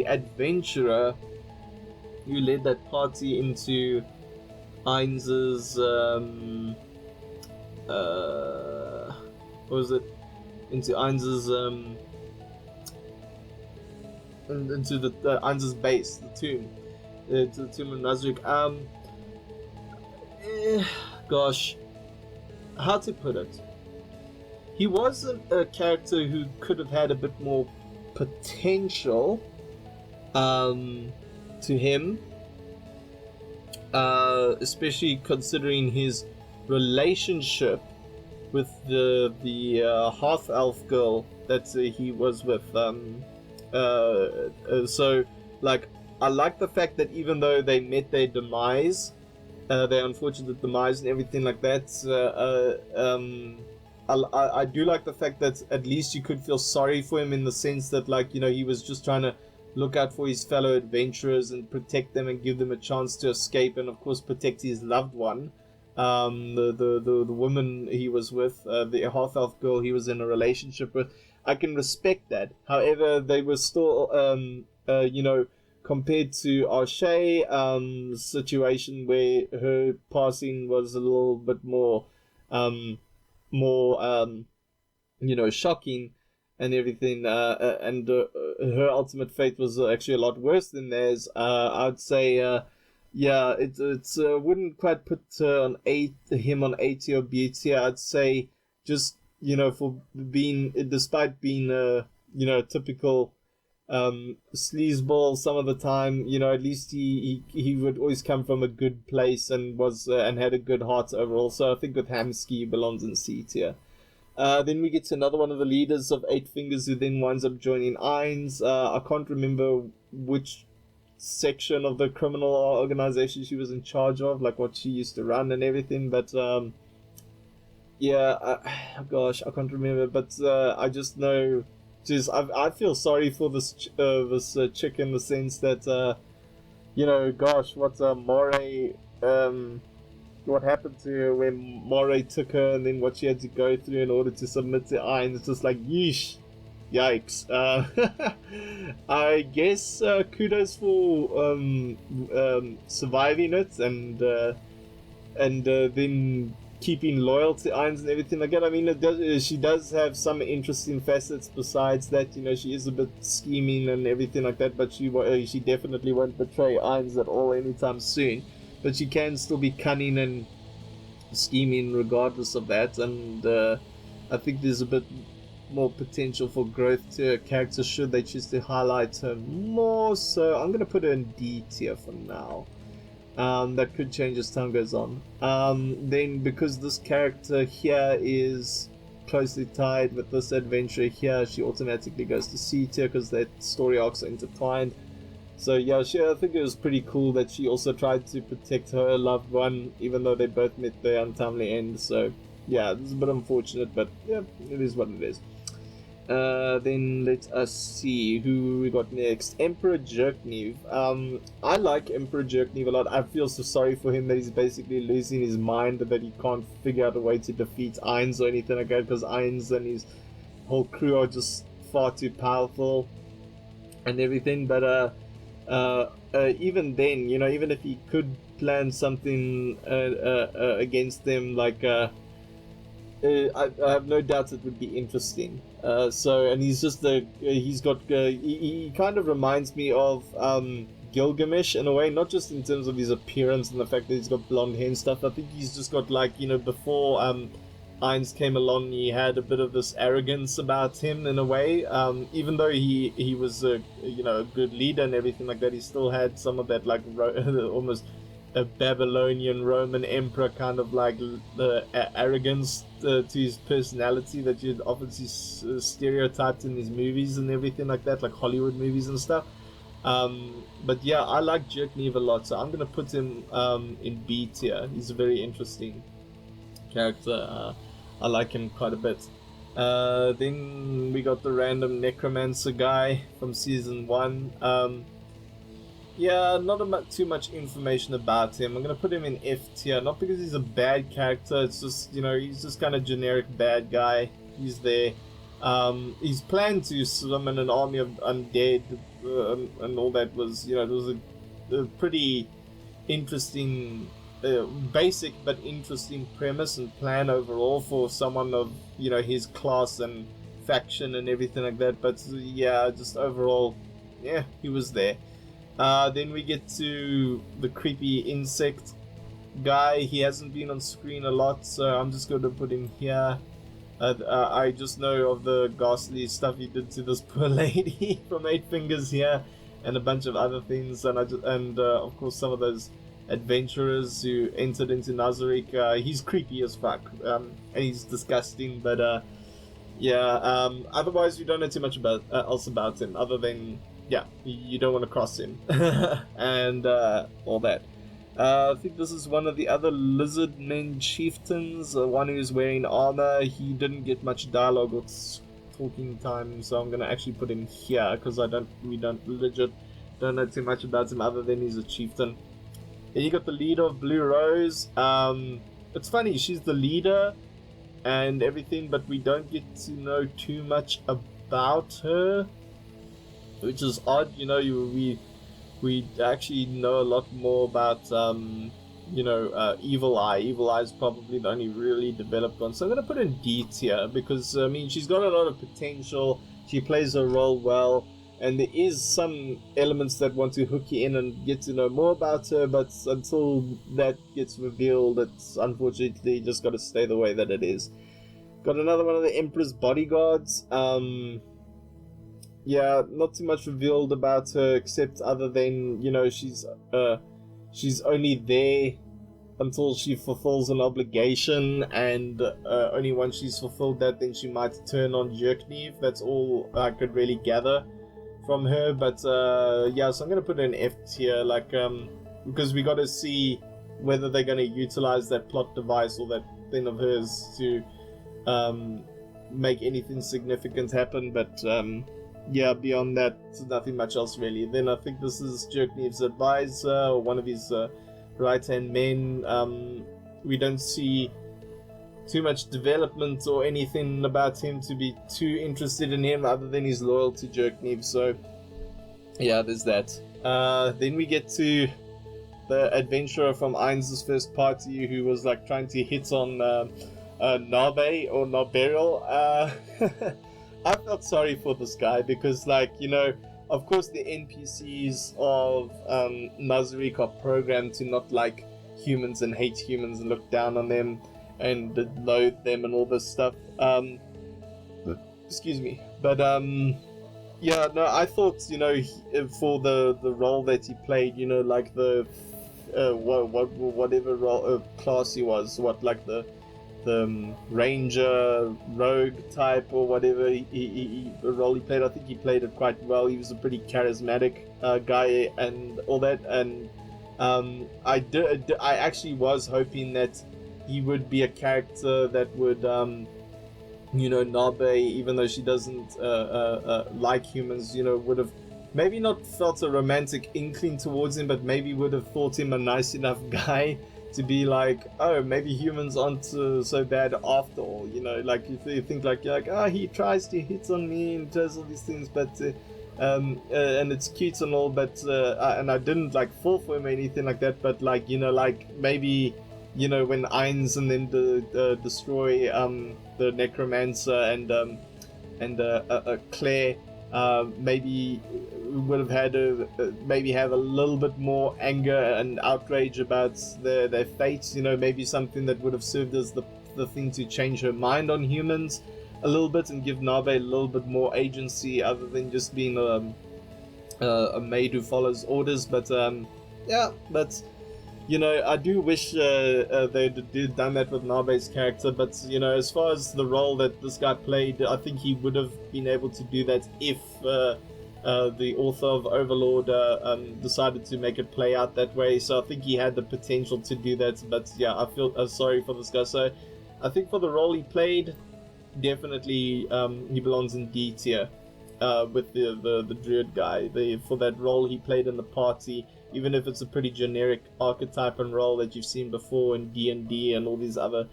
adventurer who led that party into Ainz's what was it? Into Ainz's into the Ainz's base, the tomb, to the tomb of Nazarick. Gosh, how to put it? He wasn't a character who could have had a bit more potential to him, especially considering his relationship with the half elf girl that he was with. So like, I like the fact that even though they met their demise, their unfortunate demise and everything like that, I do like the fact that at least you could feel sorry for him, in the sense that, like, he was just trying to look out for his fellow adventurers and protect them and give them a chance to escape, and of course protect his loved one, the woman he was with, the half elf girl he was in a relationship with. I can respect that. However, they were still compared to Arshay, situation where her passing was a little bit more shocking and everything, and her ultimate fate was actually a lot worse than theirs. I'd say it's wouldn't quite put him on A tier or B tier. I'd say just for being, despite being a typical sleazeball some of the time, at least he would always come from a good place and was and had a good heart overall. So I think with Hamsky he belongs in C tier. Then we get to another one of the leaders of Eight Fingers, who then winds up joining Ainz. I can't remember which section of the criminal organization she was in charge of, like what she used to run and everything, but yeah, gosh, I can't remember, but I just know, just I feel sorry for this chick, in the sense that gosh, what happened to her when Moray took her, and then what she had to go through in order to submit to Ayn. It's just like, yeesh, yikes. I guess kudos for surviving it, and then keeping loyal to Ainz and everything like that. I mean, she does have some interesting facets besides that. She is a bit scheming and everything like that, but she definitely won't betray Ainz at all anytime soon. But she can still be cunning and scheming regardless of that, and I think there's a bit more potential for growth to her character should they choose to highlight her more. So I'm going to put her in D tier for now. That could change as time goes on. Then, because this character here is closely tied with this adventure here, she automatically goes to C tier because their story arcs are intertwined. So yeah, I think it was pretty cool that she also tried to protect her loved one, even though they both met their untimely end. So yeah, it's a bit unfortunate, but yeah, it is what it is. Then let us see who we got next. Emperor Jerknev. I like Emperor Jerknev a lot. I feel so sorry for him that he's basically losing his mind, that he can't figure out a way to defeat Ainz or anything like that, because Ainz and his whole crew are just far too powerful and everything. But even then, even if he could plan something against them, like I have no doubt it would be interesting. And he's just he kind of reminds me of Gilgamesh in a way, not just in terms of his appearance and the fact that he's got blonde hair and stuff. I think he's just got, like, before Ainz came along, he had a bit of this arrogance about him in a way. Even though he was a good leader and everything like that, he still had some of that, like, almost a Babylonian Roman emperor kind of, like, arrogance to his personality that you'd often see stereotyped in his movies and everything like that, like Hollywood movies and stuff. But yeah, I like Jerknev a lot, so I'm gonna put him in B tier. He's a very interesting character. I like him quite a bit. Then we got the random necromancer guy from season 1. Yeah, not too much information about him. I'm gonna put him in F tier, not because he's a bad character. It's just, he's just kind of generic bad guy. He's there. He's planned to summon an army of undead, and all that was, it was a pretty interesting, basic but interesting premise and plan overall for someone of, his class and faction and everything like that. But yeah, just overall, yeah, he was there. Then we get to the creepy insect guy. He hasn't been on screen a lot, so I'm just going to put him here. I just know of the ghastly stuff he did to this poor lady from Eight Fingers here, and a bunch of other things, and of course some of those adventurers who entered into Nazarick. He's creepy as fuck, and he's disgusting, but yeah. Otherwise, we don't know too much else about him, other than, yeah, you don't want to cross him and all that. I think this is one of the other lizard men chieftains, one who's wearing armor. He didn't get much dialogue or talking time, so I'm gonna actually put him here because we don't know too much about him other than he's a chieftain. Then you got the leader of Blue Rose. It's funny, she's the leader and everything, but we don't get to know too much about her, which is odd. We actually know a lot more about Evil Eye. Evil Eye is probably the only really developed one, so I'm gonna put her in D tier because she's got a lot of potential. She plays her role well, and there is some elements that want to hook you in and get to know more about her, but until that gets revealed, it's unfortunately just got to stay the way that it is. Got another one of the Emperor's bodyguards. Yeah, not too much revealed about her, except other than, she's only there until she fulfills an obligation, and only once she's fulfilled that, then she might turn on Jerknev. That's all I could really gather from her. But yeah, so I'm gonna put an F tier, like because we got to see whether they're gonna utilize that plot device or that thing of hers to make anything significant happen. But yeah, beyond that, nothing much else really. Then I think this is Jerknev's advisor, or one of his right-hand men. We don't see too much development or anything about him to be too interested in him, other than he's loyal to Jerknev. So yeah, there's that. Then we get to the adventurer from Ainz's first party, who was like trying to hit on Nabe or Naberil. I felt sorry for this guy because, like, you know, of course the NPCs of Nazarick are programmed to not like humans and hate humans and look down on them and loathe them and all this stuff. Excuse me. But yeah, no, I thought, you know, for the role that he played, you know, like the whatever role class he was, like the ranger rogue type or whatever the role he played, I think he played it quite well. He was a pretty charismatic guy and all that, and I actually was hoping that he would be a character that would you know, Nabe, even though she doesn't like humans, you know, would have maybe not felt a romantic inkling towards him, but maybe would have thought him a nice enough guy to be like, oh, maybe humans aren't so bad after all, you know, like you think like, oh, he tries to hit on me and does all these things, but and it's cute and all, but and I didn't like fall for him or anything like that, but like, you know, like maybe, you know, when Ainz and then destroy the necromancer and Claire, maybe would have had maybe have a little bit more anger and outrage about their fates, you know, maybe something that would have served as the thing to change her mind on humans a little bit and give Nabe a little bit more agency other than just being a maid who follows orders. But yeah, but you know, I do wish they'd done that with Nabe's character, but, you know, as far as the role that this guy played, I think he would have been able to do that if the author of Overlord decided to make it play out that way. So I think he had the potential to do that, but yeah, I feel sorry for this guy. So I think for the role he played, definitely he belongs in D tier with the druid guy. For that role he played in the party, even if it's a pretty generic archetype and role that you've seen before in D&D and all these other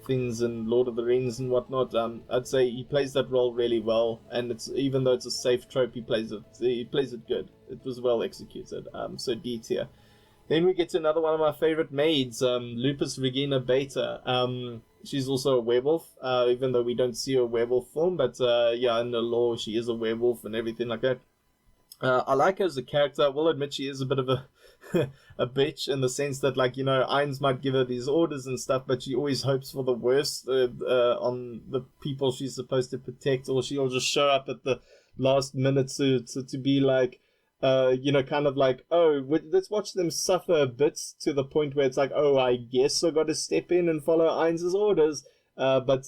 things and Lord of the Rings and whatnot, I'd say he plays that role really well, and it's, even though it's a safe trope, he plays it good. It was well executed, so D tier. Then we get to another one of my favorite maids, Lupus Regina Beta. She's also a werewolf, even though we don't see her werewolf form, but yeah, in the lore she is a werewolf and everything like that. I like her as a character. I will admit she is a bit of a a bitch in the sense that, like, you know, Ainz might give her these orders and stuff, but she always hopes for the worst on the people she's supposed to protect, or she'll just show up at the last minute to be like, you know, kind of like, oh, let's watch them suffer a bit, to the point where it's like, oh, I guess I got to step in and follow Ainz's orders. But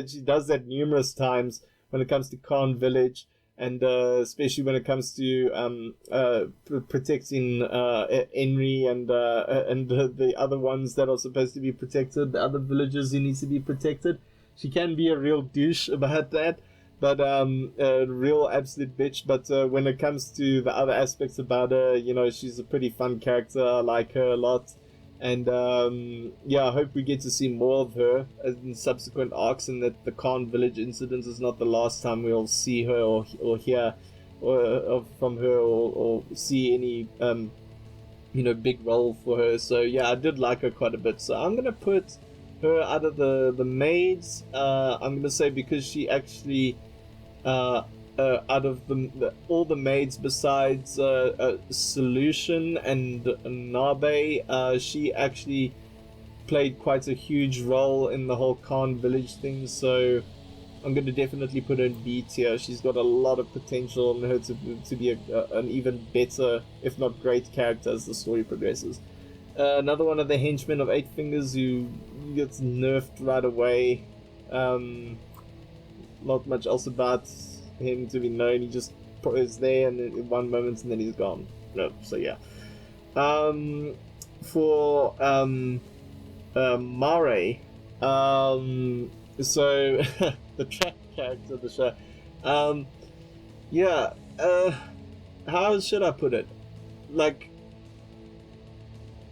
she does that numerous times when it comes to Khan Village. And especially when it comes to protecting Henry and the other ones that are supposed to be protected, the other villagers who need to be protected. She can be a real douche about that, but a real absolute bitch. But when it comes to the other aspects about her, you know, she's a pretty fun character. I like her a lot. And yeah, I hope we get to see more of her in subsequent arcs, and that the Khan Village incident is not the last time we'll see her or hear or from her or see any you know, big role for her. So yeah, I did like her quite a bit. So I'm gonna put her out of the maids. I'm gonna say because she actually out of all the maids besides Solution and Nabe, she actually played quite a huge role in the whole Khan Village thing, so I'm going to definitely put her in B tier. She's got a lot of potential in her to be an even better, if not great, character as the story progresses. Another one of the henchmen of Eight Fingers who gets nerfed right away. Not much else about him to be known. He just is there and in one moment and then he's gone. So yeah. For Mare, so the track character of the show. Yeah. How should I put it? Like,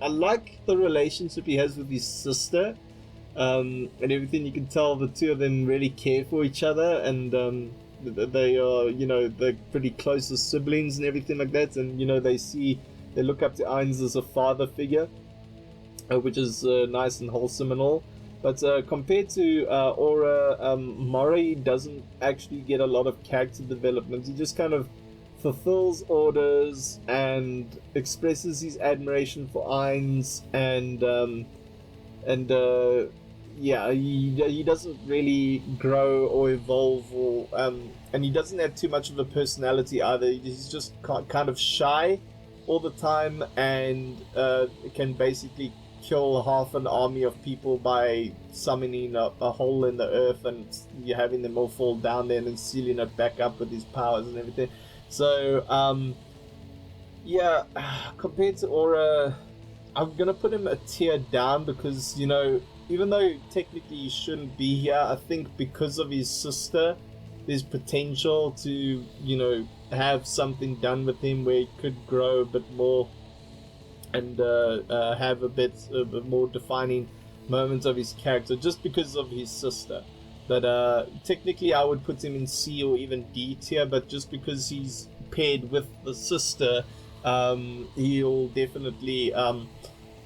I like the relationship he has with his sister, and everything. You can tell the two of them really care for each other, and they are, they're pretty close as siblings and everything like that. And they look up to Ainz as a father figure, which is nice and wholesome and all. But compared to Aura, Mori doesn't actually get a lot of character development. He just kind of fulfills orders and expresses his admiration for Ainz, and he doesn't really grow or evolve, or and he doesn't have too much of a personality either. He's just kind of shy all the time, and can basically kill half an army of people by summoning a hole in the earth and you're having them all fall down there and then sealing it back up with his powers and everything. So, compared to Aura, I'm gonna put him a tier down because, even though technically he shouldn't be here, I think because of his sister, there's potential to, have something done with him where he could grow a bit more and have a bit more defining moments of his character just because of his sister. But technically I would put him in C or even D tier, but just because he's paired with the sister, he'll definitely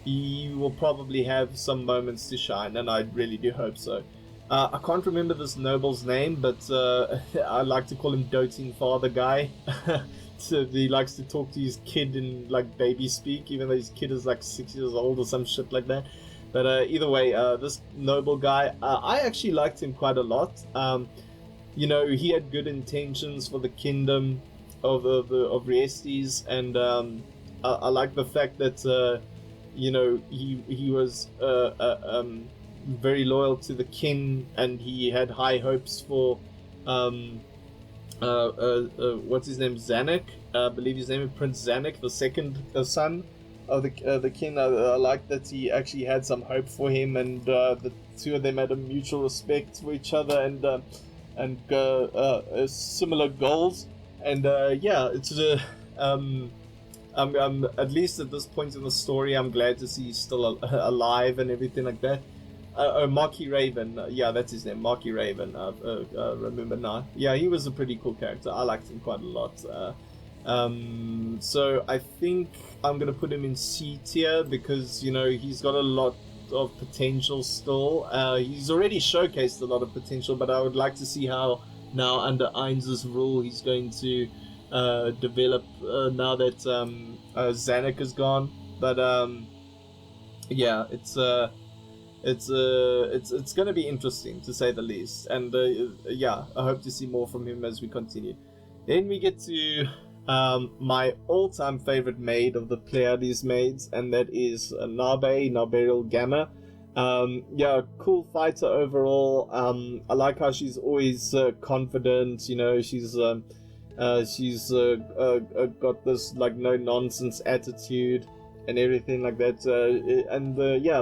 he will probably have some moments to shine, and I really do hope so. I can't remember this noble's name, but I like to call him Doting Father Guy. So he likes to talk to his kid in like baby speak, even though his kid is like 6 years old or some shit like that. But either way, this noble guy, I actually liked him quite a lot. He had good intentions for the kingdom of Riestes, and I like the fact that he was very loyal to the king, and he had high hopes for what's his name, Zanuck? I believe his name is Prince Zanuck, the second son of the king. I like that he actually had some hope for him, and the two of them had a mutual respect for each other, and similar goals. And it's I'm at least at this point in the story, I'm glad to see he's still alive and everything like that. Marky Raven, that's his name, Marky Raven. I remember now. Yeah, he was a pretty cool character. I liked him quite a lot. So I think I'm gonna put him in C tier because he's got a lot of potential still. He's already showcased a lot of potential, but I would like to see how now under Ainz's rule he's going to develop now that Zanuck is gone. But it's going to be interesting to say the least, and I hope to see more from him as we continue. Then we get to my all-time favorite maid of the Pleiades maids, and that is Naberial Gamma. Cool fighter overall. I like how she's always confident. She's got this like no nonsense attitude and everything like that,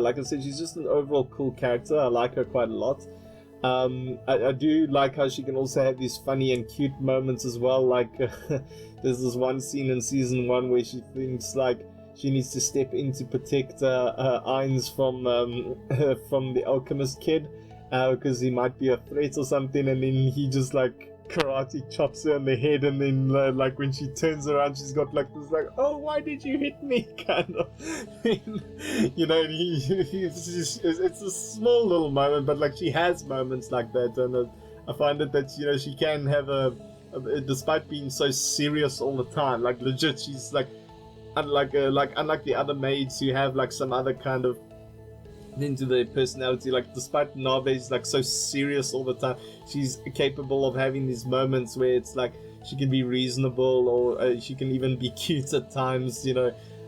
like I said, she's just an overall cool character. I like her quite a lot. I do like how she can also have these funny and cute moments as well, like there's this one scene in season 1 where she thinks like she needs to step in to protect Ainz from the alchemist kid because he might be a threat or something, and then he just like karate chops her on the head, and then like when she turns around she's got like this like, oh, why did you hit me kind of thing. It's a small little moment, but like she has moments like that, and I find it that she can have despite being so serious all the time, like legit she's like unlike the other maids who have like some other kind of into their personality, like despite Nabe's like so serious all the time, she's capable of having these moments where it's like she can be reasonable, or she can even be cute at times.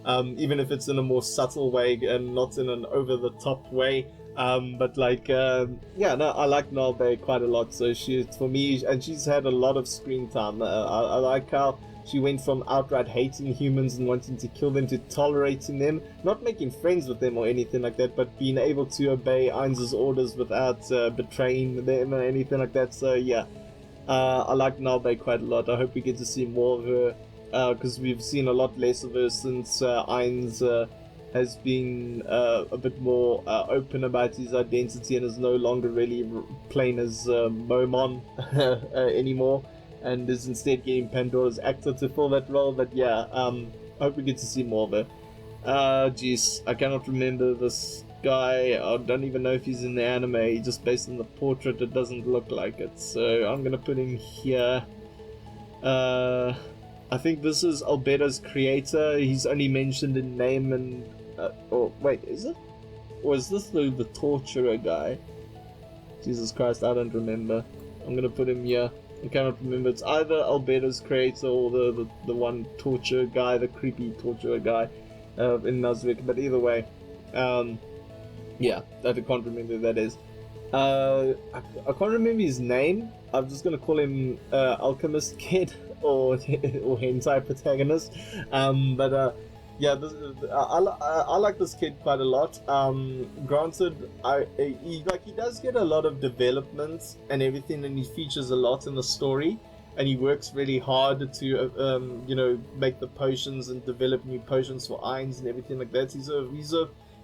even if it's in a more subtle way and not in an over-the-top way. But like, yeah, no, I like Nalbe quite a lot. So for me, and she's had a lot of screen time. I like how she went from outright hating humans and wanting to kill them to tolerating them, not making friends with them or anything like that, but being able to obey Ainz's orders without betraying them or anything like that. So yeah, I like Nalbe quite a lot. I hope we get to see more of her, because we've seen a lot less of her since Ainz has been a bit more open about his identity and is no longer really playing as Momon anymore, and is instead getting Pandora's actor to fill that role. But yeah, I hope we get to see more of her. Jeez, I cannot remember this guy. I don't even know if he's in the anime. Just based on the portrait, it doesn't look like it. So I'm gonna put him here. I think this is Albedo's creator. He's only mentioned in name and... or wait, is it? Or is this the torturer guy? Jesus Christ, I don't remember. I'm gonna put him here. I cannot remember. It's either Albedo's creator or the one torture guy, the creepy torturer guy in Nuzwick. But either way, yeah, I can't remember who that is. I can't remember his name. I'm just gonna call him Alchemist Kid or hentai protagonist. But yeah, I like this kid quite a lot. Granted, he does get a lot of development and everything, and he features a lot in the story, and he works really hard to you know, make the potions and develop new potions for Ainz and everything like that.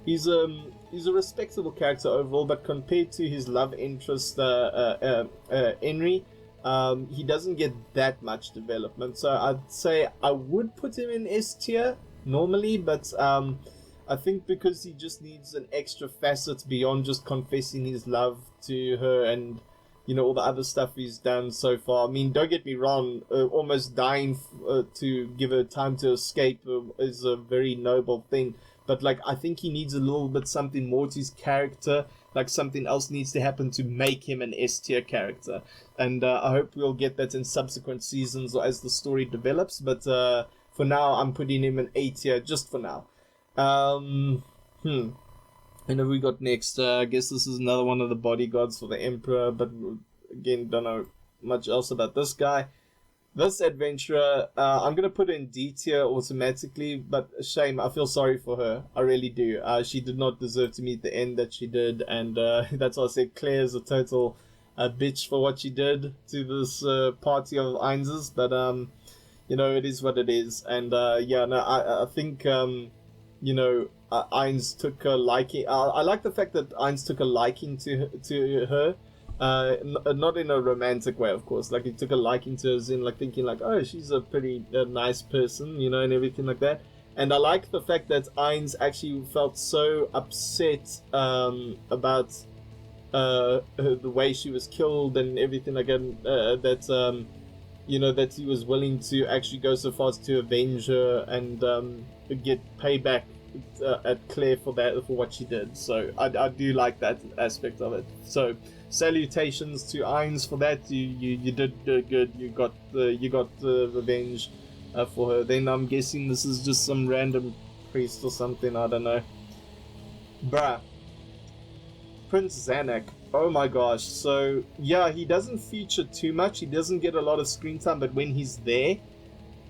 He's a respectable character overall, but compared to his love interest Henry, he doesn't get that much development. So I'd say I would put him in S tier normally, but I think because he just needs an extra facet beyond just confessing his love to her and, you know, all the other stuff he's done so far. I mean, don't get me wrong, almost dying to give her time to escape is a very noble thing, but like, I think he needs a little bit something more to his character. Like, something else needs to happen to make him an S tier character, and I hope we'll get that in subsequent seasons or as the story develops. But for now, I'm putting him in A tier just for now. And then we got next. I guess this is another one of the bodyguards for the Emperor, but again, don't know much else about this guy. This adventurer, I'm gonna put in D tier automatically, but shame, I feel sorry for her. I really do. She did not deserve to meet the end that she did, and that's why I said Claire's a total bitch for what she did to this party of Ainz's. But you know, it is what it is, and yeah, no, I think you know, Ainz took a liking. I like the fact that Ainz took a liking to her. Not in a romantic way, of course. Like, he took a liking to her, as in, like, thinking, like, oh, she's a pretty nice person, you know, and everything like that. And I like the fact that Ainz actually felt so upset about the way she was killed and everything like that. You know, that he was willing to actually go so far as to avenge her and get payback at Claire for what she did. So I do like that aspect of it. So salutations to Ainz for that. You did good. You got the revenge for her. Then I'm guessing this is just some random priest or something. I don't know. Bruh. Prince Zanuck. Oh my gosh. So yeah, he doesn't feature too much. He doesn't get a lot of screen time, but when he's there,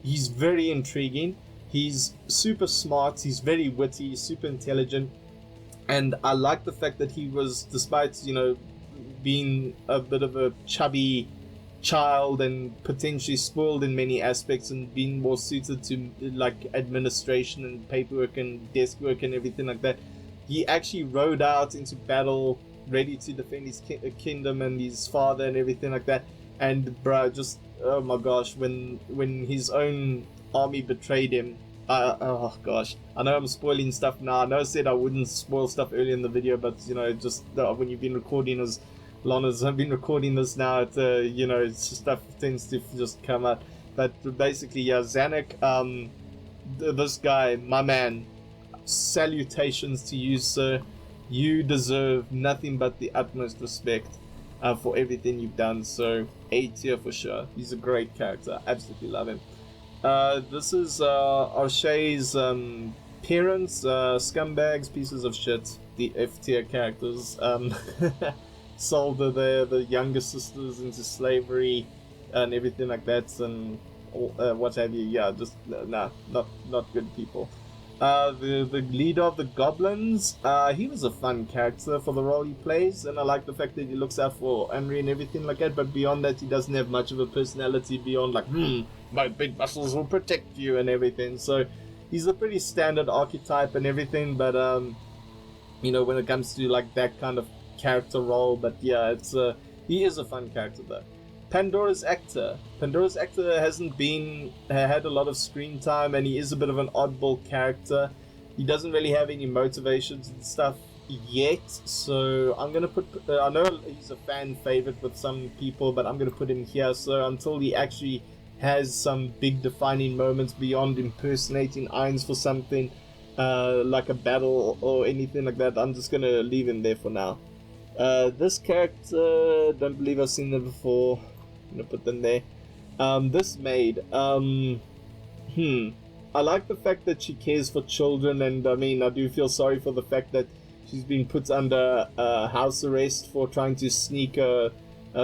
he's very intriguing. He's super smart. He's very witty. He's super intelligent. And I like the fact that he was, despite, you know, being a bit of a chubby child and potentially spoiled in many aspects and being more suited to like administration and paperwork and desk work and everything like that, he actually rode out into battle ready to defend his kingdom and his father and everything like that. And bruh, just, oh my gosh, when his own army betrayed him, oh gosh, I know I'm spoiling stuff now. I know I said I wouldn't spoil stuff earlier in the video, but you know, just when you've been recording as long as I've been recording this now, you know, stuff tends to just come out. But basically, yeah, Zanuck, this guy, my man, salutations to you, sir. You deserve nothing but the utmost respect for everything you've done. So A tier for sure. He's a great character. Absolutely love him. This is Arshay's parents, scumbags, pieces of shit, the F tier characters. Sold the younger sisters into slavery and everything like that, and what have you. Yeah, just not good people. The leader of the goblins, he was a fun character for the role he plays, and I like the fact that he looks out for Henry and everything like that, but beyond that he doesn't have much of a personality beyond like, my big muscles will protect you and everything. So he's a pretty standard archetype and everything, but you know, when it comes to like that kind of character role, but yeah, he is a fun character though. Pandora's actor hasn't had a lot of screen time, and he is a bit of an oddball character. He doesn't really have any motivations and stuff yet, so I'm gonna put I know he's a fan favorite with some people, but I'm gonna put him here. So until he actually has some big defining moments beyond impersonating Ainz for something like a battle or anything like that, I'm just gonna leave him there for now. This character, don't believe I've seen them before. I'm gonna put them there. This maid, I like the fact that she cares for children, and I mean, I do feel sorry for the fact that she's been put under house arrest for trying to sneak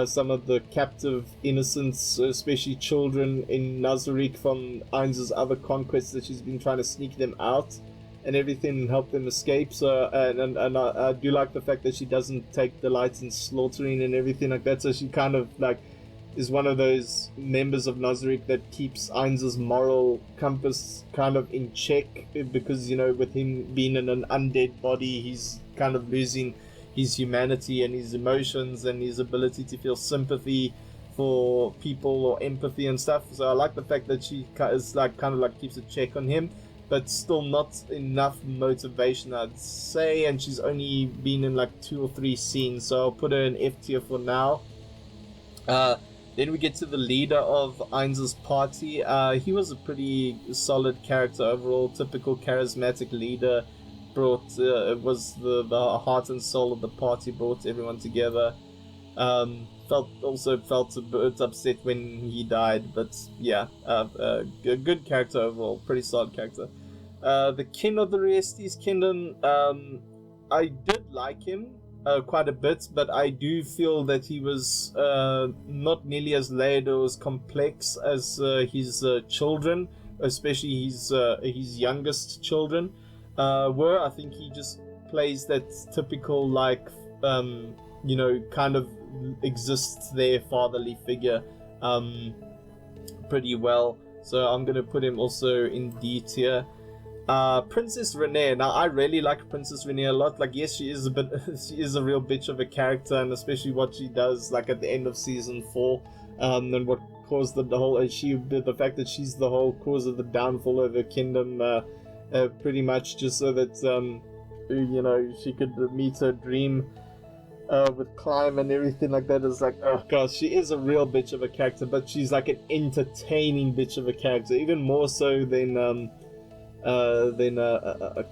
some of the captive innocents, especially children in Nazarick, from Ainz's other conquests, that she's been trying to sneak them out and everything and help them escape. So and I do like the fact that she doesn't take delight in slaughtering and everything like that. So she kind of like is one of those members of Nazarick that keeps Ainz's moral compass kind of in check, because, you know, with him being in an undead body, he's kind of losing his humanity and his emotions and his ability to feel sympathy for people or empathy and stuff. So I like the fact that she is like kind of like keeps a check on him, but still not enough motivation, I'd say, and she's only been in like 2 or 3 scenes, so I'll put her in F tier for now. Then we get to the leader of Ainz's party. He was a pretty solid character overall, typical charismatic leader, was the heart and soul of the party, brought everyone together. Felt a bit upset when he died, but yeah, a good character overall, pretty solid character. The kin of the Restes Kingdom, I did like him quite a bit, but I do feel that he was not nearly as layered or as complex as his children, especially his youngest children were. I think he just plays that typical, like, you know, kind of exists there fatherly figure pretty well. So I'm gonna put him also in D tier. Princess Renee. Now, I really like Princess Renee a lot. Like, yes, she is a real bitch of a character, and especially what she does, like at the end of season 4, and what caused the whole the fact that she's the whole cause of the downfall of her kingdom, pretty much just so that you know, she could meet her dream with Climb and everything like that. Is like, oh gosh, she is a real bitch of a character, but she's like an entertaining bitch of a character, even more so than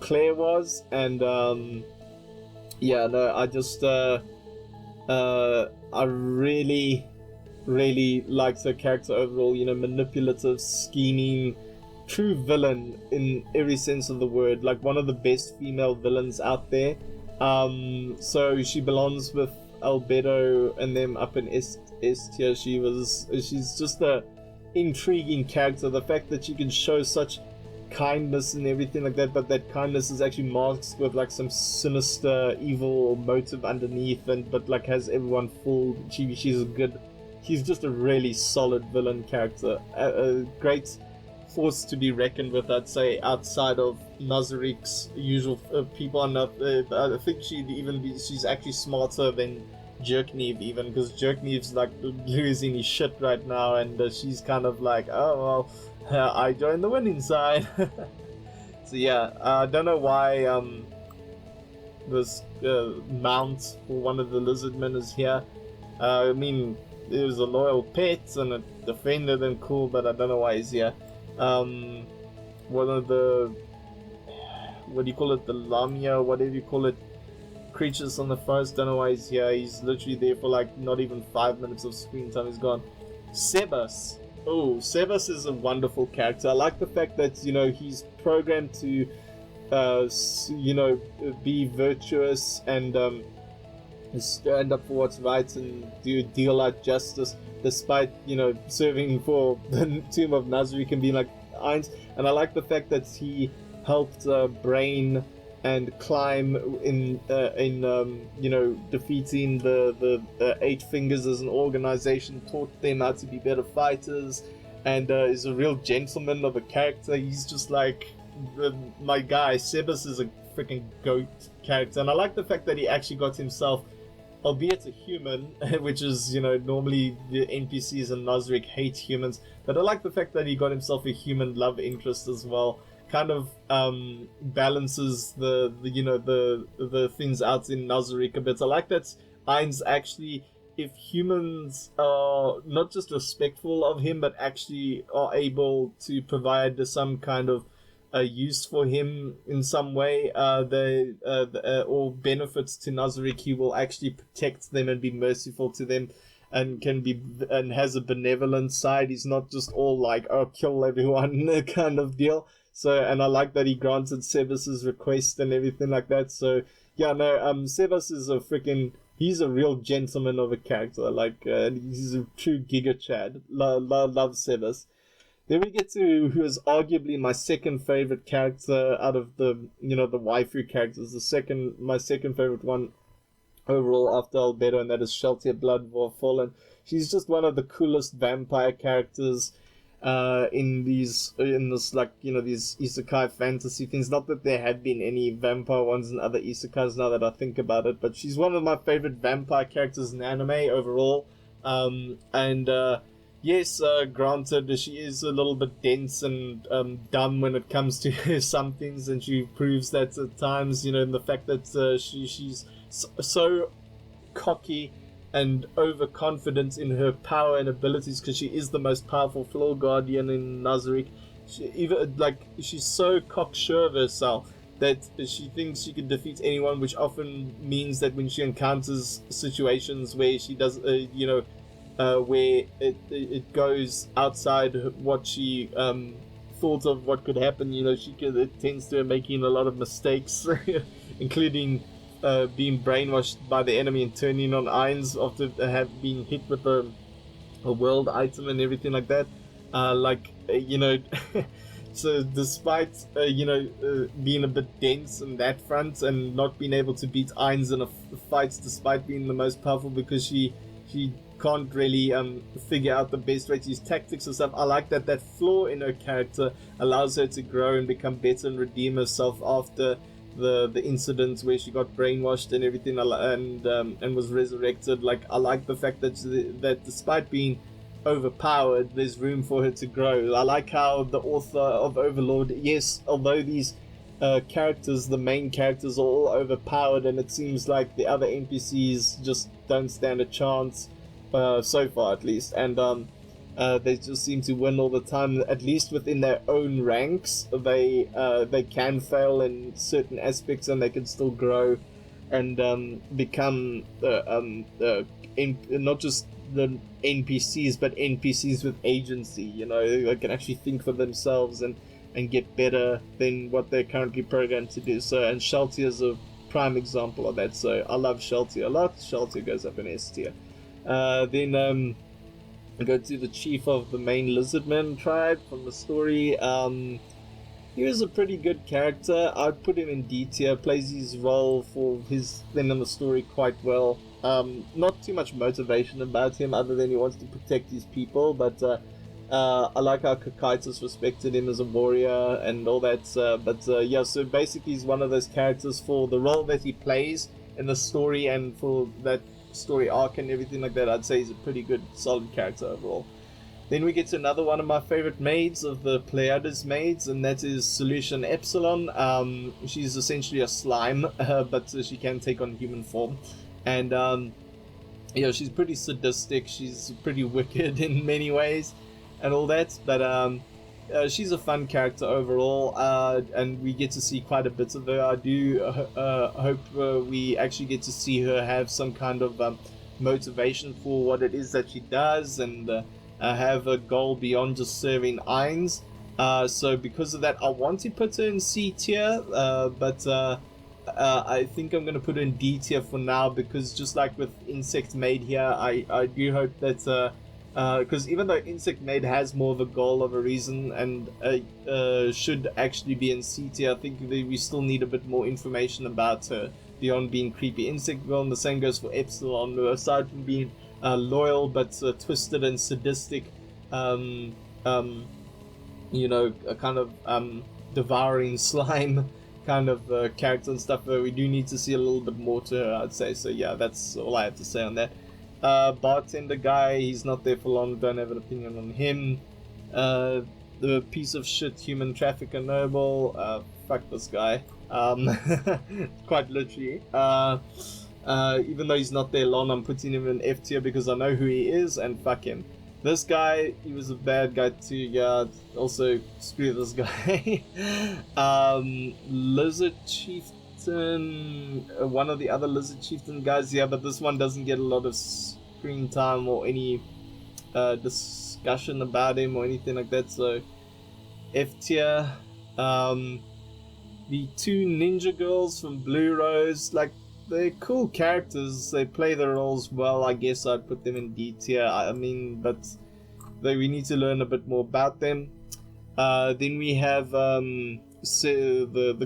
Claire was. And yeah, no, I just I really liked her character overall. You know, manipulative, scheming, true villain in every sense of the word, like one of the best female villains out there. So she belongs with Albedo and them up in S tier. She's just a intriguing character. The fact that she can show such kindness and everything like that, but that kindness is actually masked with like some sinister evil motive underneath, but like has everyone fooled. She's just a really solid villain character, a great force to be reckoned with, I'd say, outside of Nazarick's usual people. I think she's actually smarter than Jerknev, even, because Jerknev's like losing his shit right now, and she's kind of like, oh well, I joined the winning side. So yeah, I don't know why this mount for one of the lizardmen is here. I mean, it was a loyal pet and it defended and cool, but I don't know why he's here. One of the, what do you call it, the Lamia, whatever you call it, creatures on the forest, don't know why he's here. He's literally there for like not even 5 minutes of screen time. He's gone. Sebas. Oh, Sebas is a wonderful character. I like the fact that, you know, he's programmed to, you know, be virtuous and stand up for what's right and deal out justice, despite, you know, serving for the tomb of Nazarick and being like Ainz. And I like the fact that he helped Brain and Climb in you know, defeating the Eight Fingers as an organization, taught them how to be better fighters, and is a real gentleman of a character. He's just like my guy. Sebas is a freaking goat character, and I like the fact that he actually got himself, albeit a human, which is, you know, normally the NPCs in Nazarick hate humans, but I like the fact that he got himself a human love interest as well. Kind of balances the you know, the things out in Nazarick a bit. I like that Ainz actually, if humans are not just respectful of him, but actually are able to provide some kind of use for him in some way, or benefits to Nazarick, he will actually protect them and be merciful to them, and and has a benevolent side. He's not just all like, oh, kill everyone kind of deal. So, and I like that he granted Sebas's request and everything like that. So, yeah, no, Sebas is he's a real gentleman of a character. Like, he's a true Giga Chad. Love Sebas. Then we get to who is arguably my second favorite character out of the, you know, the waifu characters. My second favorite one overall after Albedo, and that is Sheltia Blood Fallen. She's just one of the coolest vampire characters in this, like, you know, these isekai fantasy things. Not that there have been any vampire ones in other isekais now that I think about it, but she's one of my favorite vampire characters in anime overall. Yes, granted, she is a little bit dense and dumb when it comes to some things, and she proves that at times, you know, in the fact that she's so cocky and overconfident in her power and abilities, because she is the most powerful floor guardian in Nazarick. She's so cocksure of herself that she thinks she can defeat anyone, which often means that when she encounters situations where she does, where it goes outside what she thought of what could happen, you know, it tends to making a lot of mistakes, including being brainwashed by the enemy and turning on Ainz after have been hit with a world item and everything like that. So despite being a bit dense in that front and not being able to beat Ainz in a fight, despite being the most powerful, because she can't really figure out the best way to use tactics and stuff. I like that flaw in her character allows her to grow and become better and redeem herself after the incidents where she got brainwashed and everything, and was resurrected. Like, I like the fact that despite being overpowered, there's room for her to grow. I like how the author of Overlord, yes, although these characters, the main characters, are all overpowered, and it seems like the other NPCs just don't stand a chance, so far at least, and they just seem to win all the time. At least within their own ranks, they can fail in certain aspects, and they can still grow and become not just the NPCs, but NPCs with agency. You know, they can actually think for themselves and get better than what they're currently programmed to do. So, and Sheltia is a prime example of that. So I love Sheltia a lot. Sheltia goes up in S tier. Then go to the chief of the main Lizardman tribe from the story. He was a pretty good character. I'd put him in D tier. Plays his role for his thing in the story quite well. Not too much motivation about him other than he wants to protect his people, but I like how Kakaitis respected him as a warrior and all that. Yeah, so basically he's one of those characters for the role that he plays in the story and for that story arc and everything like that. I'd say he's a pretty good, solid character overall. Then we get to another one of my favorite maids of the Pleiades maids, and that is Solution Epsilon. She's essentially a slime, but she can take on human form. And she's pretty sadistic, she's pretty wicked in many ways and all that, but she's a fun character overall, and we get to see quite a bit of her. I do hope we actually get to see her have some kind of motivation for what it is that she does, and have a goal beyond just serving Irons. So because of that, I want to put her in C tier, but I think I'm going to put her in D tier for now, because just like with Insect Maid here, I do hope that, because even though Insect Maid has more of a goal of a reason and should actually be in C tier, I think we still need a bit more information about her beyond being creepy Insect Girl, and the same goes for Epsilon, aside from being loyal but twisted and sadistic, you know, a kind of devouring slime kind of character and stuff. We do need to see a little bit more to her, I'd say. So yeah, that's all I have to say on that. Bartender guy, he's not there for long, don't have an opinion on him. The piece of shit human trafficker noble, fuck this guy. Quite literally. Even though he's not there long, I'm putting him in F tier because I know who he is, and fuck him. This guy, he was a bad guy too, yeah, also screw this guy. Lizard Chieftain, one of the other Lizard Chieftain guys, yeah, but this one doesn't get a lot of screen time or any discussion about him or anything like that, so F tier. The two ninja girls from Blue Rose, like, they're cool characters, they play their roles well. I guess I'd put them in D tier. I mean, but we need to learn a bit more about them. Then we have the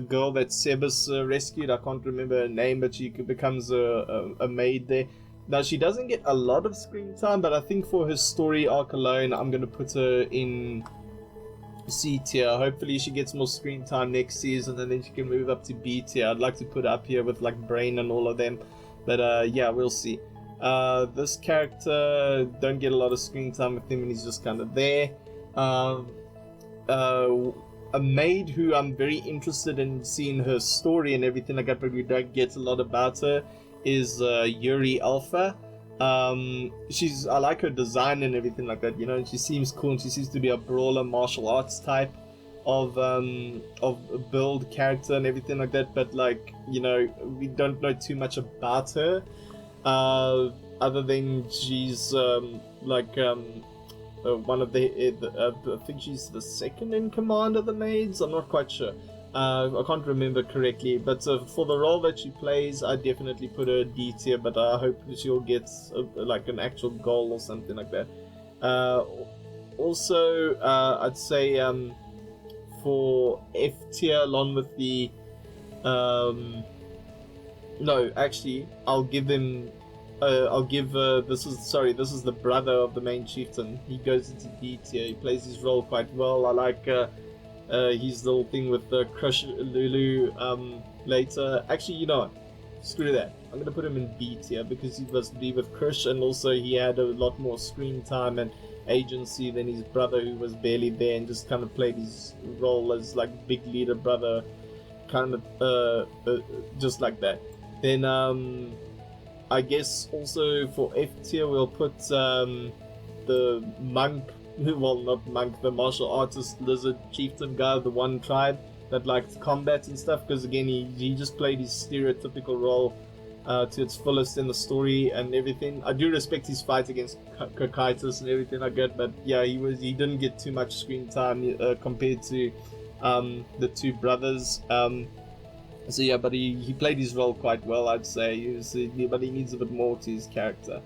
girl that Sebas rescued. I can't remember her name, but she becomes a maid there. Now, she doesn't get a lot of screen time, but I think for her story arc alone, I'm going to put her in C tier. Hopefully she gets more screen time next season, and then she can move up to B tier. I'd like to put her up here with like Brain and all of them, but yeah, we'll see. This character, don't get a lot of screen time with him, and he's just kind of there. A maid who I'm very interested in seeing her story and everything like that, but we don't get a lot about her, is Yuri Alpha. I like her design and everything like that, you know, she seems cool, and she seems to be a brawler martial arts type of build character and everything like that, but like, you know, we don't know too much about her, other than she's one of the I think she's the second in command of the maids, I'm not quite sure. I can't remember correctly, but for the role that she plays, I definitely put her D tier, but I hope she'll get like an actual goal or something like that. Also, I'd say for F tier, along with the no, actually, I'll give them. This is the brother of the main chieftain. He goes into D tier. He plays his role quite well. I like his little thing with the Crush Lulu later. Actually, you know what? Screw that. I'm gonna put him in B tier because he was be with Crush, and also he had a lot more screen time and agency than his brother, who was barely there and just kind of played his role as like big leader brother, kind of just like that. Then I guess also for F tier we'll put the monk, well, not monk, the martial artist lizard chieftain guy of the one tribe that liked combat and stuff, because again he just played his stereotypical role to its fullest in the story and everything. I do respect his fight against Kakaitis and everything like that, but yeah, he didn't get too much screen time compared to the two brothers. So yeah, but he played his role quite well, I'd say. But he needs a bit more to his character.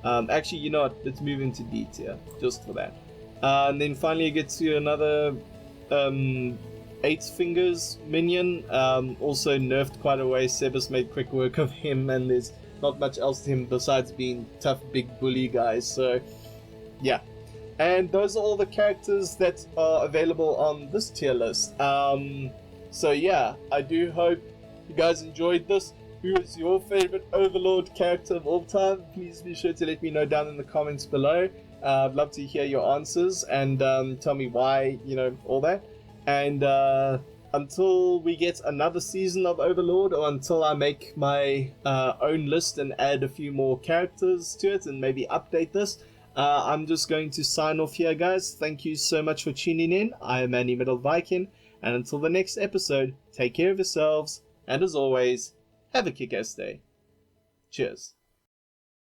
Actually, you know what? Let's move into D tier, just for that. And then finally you get to another Eight Fingers minion. Also nerfed quite a way. Sebas made quick work of him, and there's not much else to him besides being tough big bully guys. So yeah. And those are all the characters that are available on this tier list. So yeah, I do hope you guys enjoyed this. Who is your favorite Overlord character of all time? Please be sure to let me know down in the comments below. I'd love to hear your answers and tell me why, you know, all that. And until we get another season of Overlord, or until I make my own list and add a few more characters to it and maybe update this, I'm just going to sign off here, guys. Thank you so much for tuning in. I am AnimetalViking. And until the next episode, take care of yourselves, and as always, have a kick-ass day. Cheers.